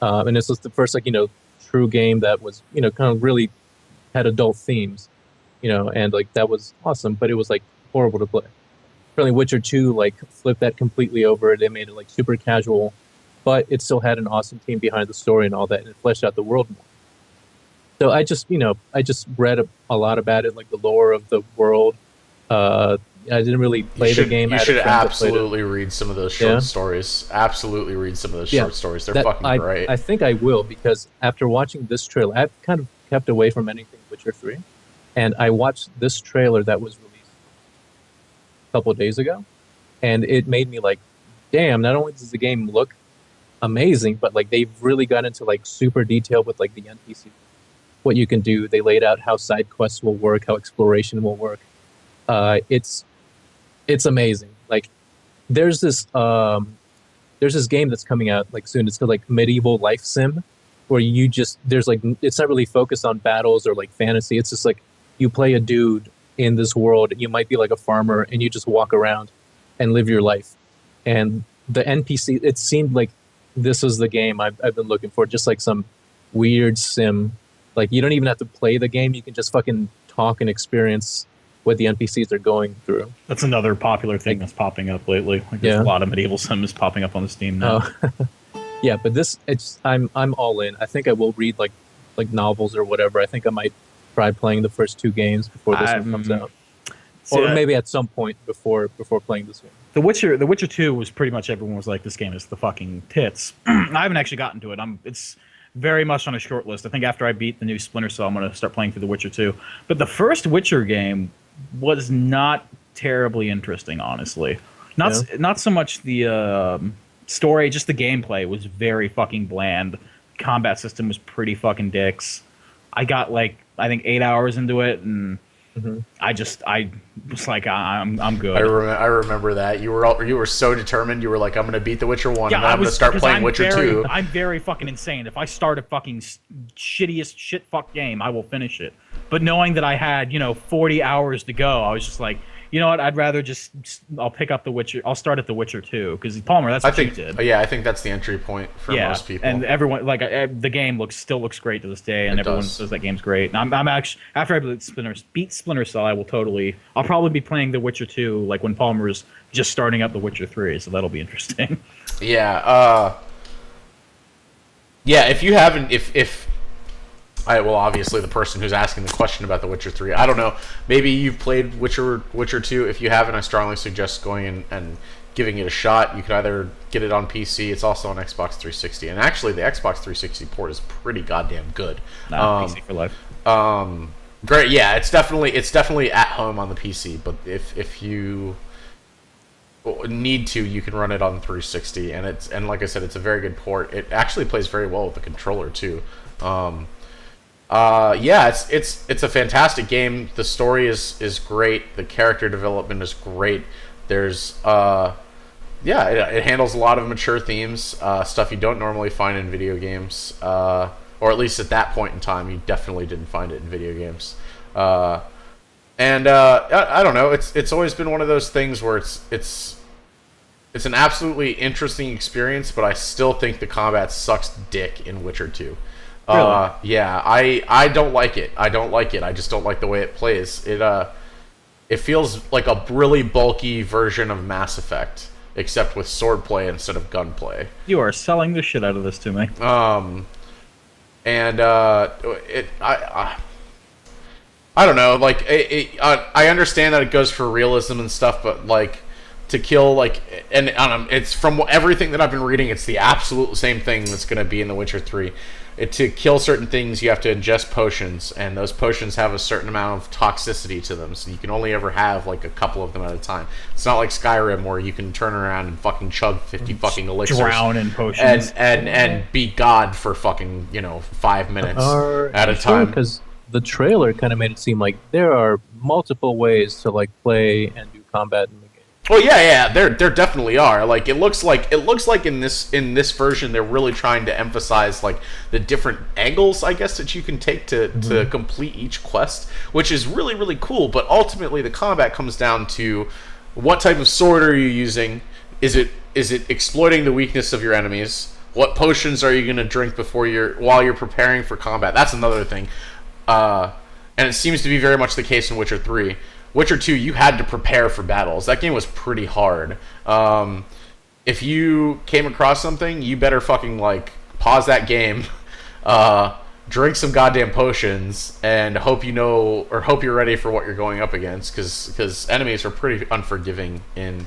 And this was the first like true game that was kind of really had adult themes, and like that was awesome. But it was like horrible to play. Apparently Witcher 2 like flipped that completely over. They made it like super casual, but it still had an awesome team behind the story and all that, and it fleshed out the world more. So I just read a lot about it, like the lore of the world. I didn't really play the game. You I had should a friend that played it. absolutely read some of those short stories. Absolutely read some of those short stories. They're fucking great. I think I will, because after watching this trailer, I've kind of kept away from anything Witcher 3, and I watched this trailer that was released a couple of days ago, and it made me like, damn, not only does the game look amazing, but like they've really got into like super detail with like the NPC, what you can do. They laid out how side quests will work, how exploration will work. It's amazing. Like there's this game that's coming out like soon. It's called like Medieval Life Sim, where there's like, it's not really focused on battles or like fantasy. It's just like you play a dude in this world. You might be like a farmer and you just walk around and live your life. And the NPC, it seemed like this was the game I've been looking for, just like some weird sim. Like you don't even have to play the game. You can just fucking talk and experience what the NPCs are going through. That's another popular thing that's popping up lately. Like there's a lot of medieval sims popping up on the Steam now. Yeah, but I'm all in. I think I will read like novels or whatever. I think I might try playing the first two games before this one comes out, or maybe at some point before playing this one. The Witcher 2 was pretty much, everyone was like, this game is the fucking tits. I haven't actually gotten to it. It's very much on a short list. I think after I beat the new Splinter Cell, I'm going to start playing through The Witcher 2. But the first Witcher game was not terribly interesting, honestly. Not so much the story, just the gameplay was very fucking bland. The combat system was pretty fucking dicks. I got like, I think 8 hours into it, and I was like, I'm good. I remember that you were so determined. You were like, I'm going to beat The Witcher 1, and then I'm going to start playing Witcher 2. I'm very fucking insane. If I start a fucking shittiest shit fuck game, I will finish it. But knowing that I had 40 hours to go, I was just like, You know what? I'd rather I'll pick up The Witcher. I'll start at The Witcher 2 because Palmer. That's I what think, you did. yeah, I think that's the entry point for most people. And everyone the game still looks great to this day, and everyone says that game's great. And I'm actually after I beat Splinter Cell, I'll probably be playing The Witcher 2 like when Palmer's just starting up The Witcher 3, so that'll be interesting. Yeah, yeah. If you haven't, well, obviously the person who's asking the question about The Witcher 3, I don't know. Maybe you've played Witcher 2. If you haven't, I strongly suggest going in and giving it a shot. You can either get it on PC. It's also on Xbox 360, and actually the Xbox 360 port is pretty goddamn good. PC for life. Great. Yeah, it's definitely at home on the PC. But if you need to, you can run it on 360, and like I said, it's a very good port. It actually plays very well with the controller too. Yeah, it's a fantastic game. The story is great. The character development is great. There's yeah, it handles a lot of mature themes, stuff you don't normally find in video games, or at least at that point in time, you definitely didn't find it in video games. And I don't know. It's always been one of those things where it's an absolutely interesting experience, but I still think the combat sucks dick in Witcher 2. Really? Yeah, I don't like it. I don't like it. I just don't like the way it plays. It feels like a really bulky version of Mass Effect, except with swordplay instead of gunplay. You are selling the shit out of this to me. And I don't know. Like, I understand that it goes for realism and stuff, but like to kill and it's from everything that I've been reading, it's the absolute same thing that's going to be in The Witcher 3. To kill certain things, you have to ingest potions, and those potions have a certain amount of toxicity to them, so you can only ever have like a couple of them at a time. It's not like Skyrim where you can turn around and fucking chug 50 fucking elixirs, drown in potions, and be God for fucking 5 minutes at a time. Because the trailer kind of made it seem like there are multiple ways to like play and do combat in the game. Oh yeah, there definitely are. Like it looks like in this version they're really trying to emphasize like the different angles, I guess, that you can take to complete each quest, which is really, really cool. But ultimately the combat comes down to what type of sword are you using? Is it exploiting the weakness of your enemies? What potions are you going to drink while you're preparing for combat? That's another thing. And it seems to be very much the case in Witcher 3. Witcher 2, you had to prepare for battles. That game was pretty hard. If you came across something, you better fucking like pause that game, drink some goddamn potions, and hope you're ready for what you're going up against, because enemies are pretty unforgiving in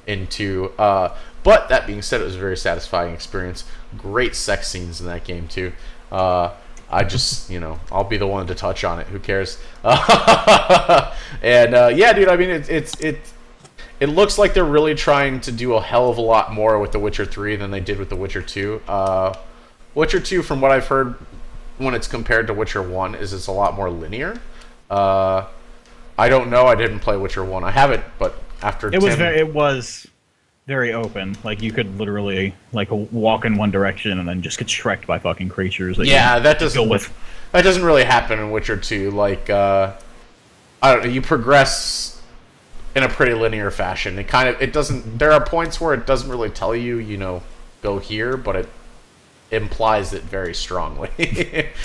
2. But that being said, it was a very satisfying experience. Great sex scenes in that game too. I just, I'll be the one to touch on it. Who cares? And yeah, dude. I mean, it looks like they're really trying to do a hell of a lot more with The Witcher 3 than they did with The Witcher 2. Witcher 2, from what I've heard, when it's compared to Witcher 1, it's a lot more linear. I don't know. I didn't play Witcher 1. I haven't, but after it was very open. Like you could literally like walk in one direction and then just get shreked by fucking creatures. That doesn't really happen in Witcher 2. Like I don't know, you progress in a pretty linear fashion. It doesn't. There are points where it doesn't really tell you, go here, but it implies it very strongly.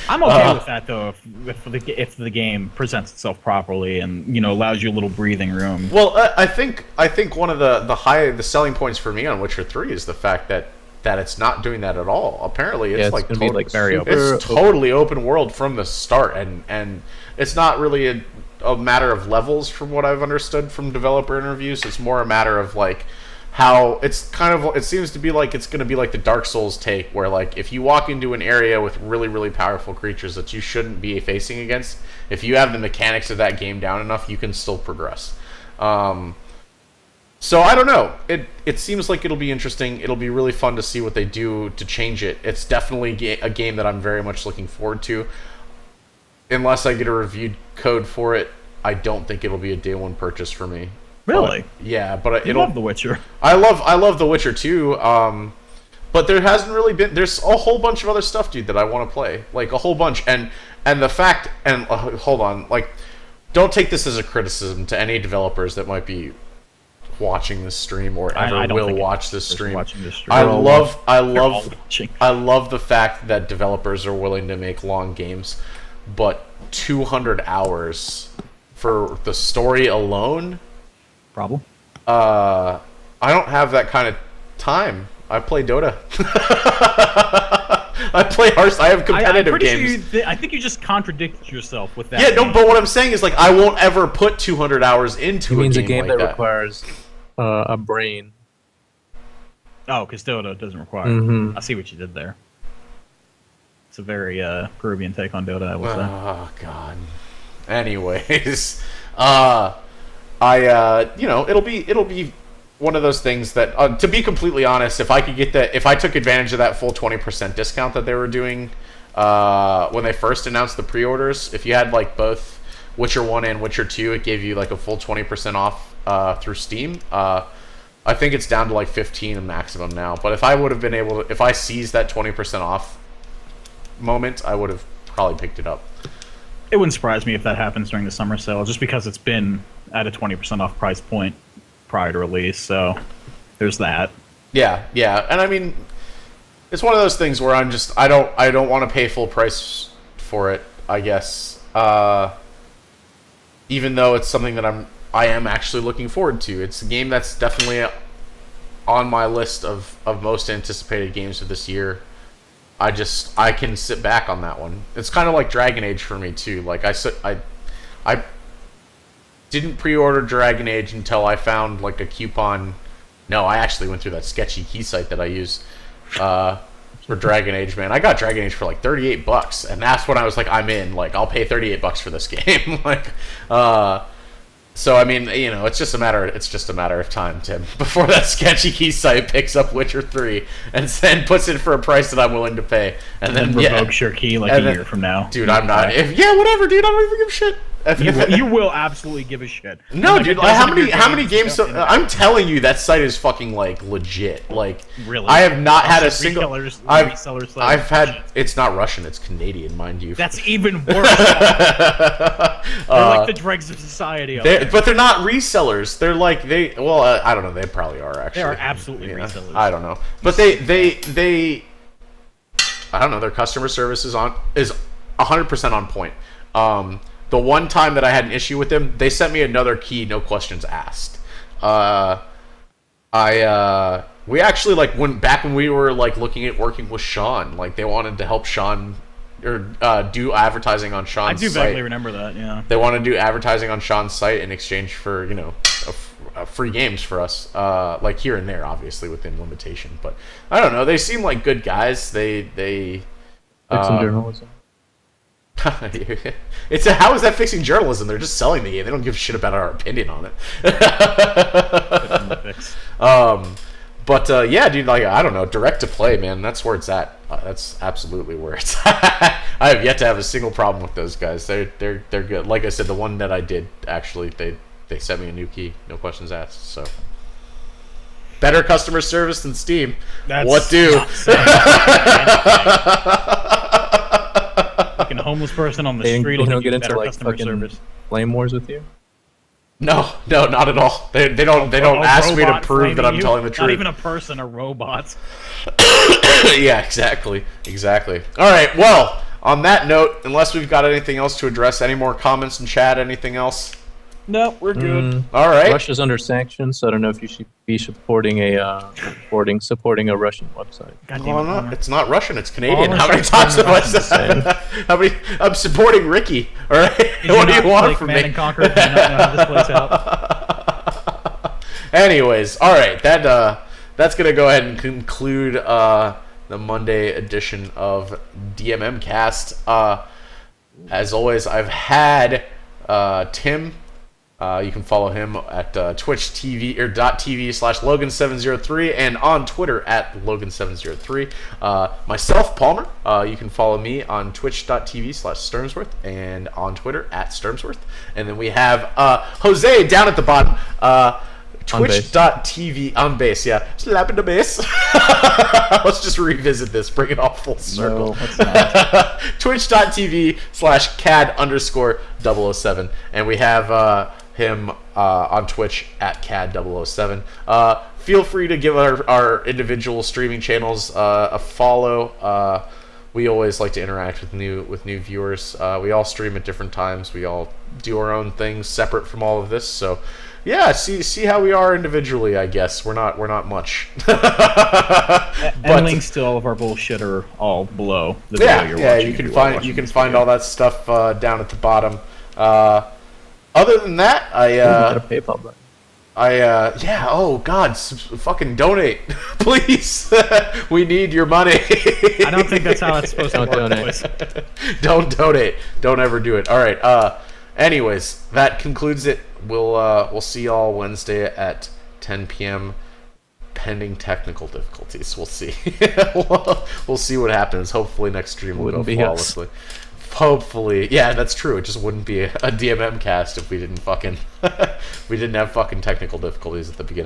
I'm okay with that though, if the game presents itself properly and allows you a little breathing room. Well, I think one of the selling points for me on Witcher 3 is the fact that it's not doing that at all. Apparently, it's very open. It's totally open world from the start, and it's not really a matter of levels from what I've understood from developer interviews. It's more a matter of like how it seems to be like it's going to be like the Dark Souls take, where like if you walk into an area with really, really powerful creatures that you shouldn't be facing against, if you have the mechanics of that game down enough, you can still progress. So I don't know. It seems like it'll be interesting. It'll be really fun to see what they do to change it. It's definitely a game that I'm very much looking forward to. Unless I get a reviewed code for it, I don't think it'll be a day one purchase for me. Really? But you love The Witcher. I love The Witcher too. But there hasn't really been. There's a whole bunch of other stuff, dude, that I want to play. Like a whole bunch. And the fact. And hold on. Like, don't take this as a criticism to any developers that might be watching this stream or I ever don't will think watch this stream. watching this stream. I They're all love watching. I love the fact that developers are willing to make long games, but 200 hours for the story alone? Problem. I don't have that kind of time. I play Dota. I play Hearthstone. I have competitive I'm pretty games. Sure I think you just contradict yourself with that. Yeah, no, game. but what I'm saying is, like, I won't ever put 200 hours into It means a a game game like that that. requires a brain. Oh, because Dota doesn't require. Mhm. I see what you did there. It's a very Peruvian take on Dota, I will say. Oh God. Anyways, it'll be one of those things that, to be completely honest, if I took advantage of that full 20% discount that they were doing when they first announced the pre-orders, if you had like both Witcher 1 and Witcher 2, it gave you like a full 20% off through Steam. I think it's down to like 15 maximum now. But if I would have been able to, if I seized that 20% off moment, I would have probably picked it up. It wouldn't surprise me if that happens during the summer sale, just because it's been at a 20% off price point prior to release. So there's that. Yeah, and I mean, it's one of those things where I don't want to pay full price for it, I guess. Even though it's something that I am actually looking forward to. It's a game that's definitely on my list of most anticipated games of this year. I can sit back on that one. It's kind of like Dragon Age for me too. Like I didn't pre-order Dragon Age until I found like a coupon. No, I actually went through that sketchy key site that I use for Dragon Age, man. I got Dragon Age for like $38, and that's when I was like, I'm in. Like, I'll pay $38 for this game. Like, so I mean, you know, it's just a matter of time, Tim, before that sketchy key site picks up Witcher 3 and then puts it for a price that I'm willing to pay, and then revokes your key like a year from now. Dude, I'm not. Whatever, dude. I don't even give a shit. You will absolutely give a shit. No, Like, dude. it doesn't How many do games? I'm telling you, that site is fucking like legit. Like, Really? I have not had a Also, single. resellers I've had. It's not Russian. It's Canadian, mind you. That's even worse. They're like the dregs of society. But they're not resellers. They're like Well, I don't know. They probably are actually. They are absolutely resellers. I don't know, but they. I don't know. Their customer service is 100% on point. The one time that I had an issue with them, they sent me another key, no questions asked. We actually like when we were like looking at working with Sean, like they wanted to help Sean or do advertising on Sean's I do site. vaguely remember that. Yeah. They want to do advertising on Sean's site in exchange for, you know, free games for us, like here and there, obviously within limitation. But I don't know. They seem like good guys. They Fixing journalism. How is that fixing journalism? They're just selling the game. They don't give a shit about our opinion on it. But yeah, dude, like I don't know, direct to play, man. That's where it's at. That's absolutely where it's at. I have yet to have a single problem with those guys. They're good. Like I said, the one that I did actually, they sent me a new key, no questions asked. So better customer service than Steam. What do? Fucking homeless person on the They street don't will get get into better like customer fucking service. flame wars with you. No, not at all. They don't ask me to prove that I'm telling the truth. Not even a person, a robot. Yeah, exactly. All right. Well, on that note, unless we've got anything else to address, any more comments in chat? Anything else? No, we're good. All right. Russia's under sanctions, so I don't know if you should be supporting a Russian website. God damn Well, it, Palmer. it's not Russian. It's Canadian. All How many Russians times have I Russians said? How many? I'm supporting Ricky. All right. Did What do not you want play from Command me? and Conquer? Did you not know how this plays out? Anyways, all right. That's gonna go ahead and conclude the Monday edition of DMM Cast. As always, I've had Tim. You can follow him at Twitch TV or .tv/Logan703 and on Twitter at Logan703. Myself, Palmer. You can follow me on Twitch.tv/Sturmsworth and on Twitter at Sturmsworth. And then we have Jose down at the bottom. On base. Twitch.tv on base, yeah. Slapping the bass. Let's just revisit this, bring it all full circle. No, let's not. Twitch.tv/CAD_007. And we have him on Twitch at CAD007. Feel free to give our individual streaming channels a follow. We always like to interact with new viewers. We all stream at different times. We all do our own things separate from all of this. So, yeah, see how we are individually. I guess we're not much. And links to all of our bullshit are all below the video you're watching. You can find all that stuff down at the bottom. Other than that, Got a PayPal button. oh God, fucking donate, please. We need your money. I don't think that's how it's supposed to work. donate. Boys. Don't donate. Don't ever do it. All right. Anyways, that concludes it. We'll see y'all Wednesday at 10 p.m. pending technical difficulties. We'll see. We'll see what happens. Hopefully next stream will go flawlessly. Hopefully, yeah, that's true. It just wouldn't be a DMM cast if we didn't have fucking technical difficulties at the beginning.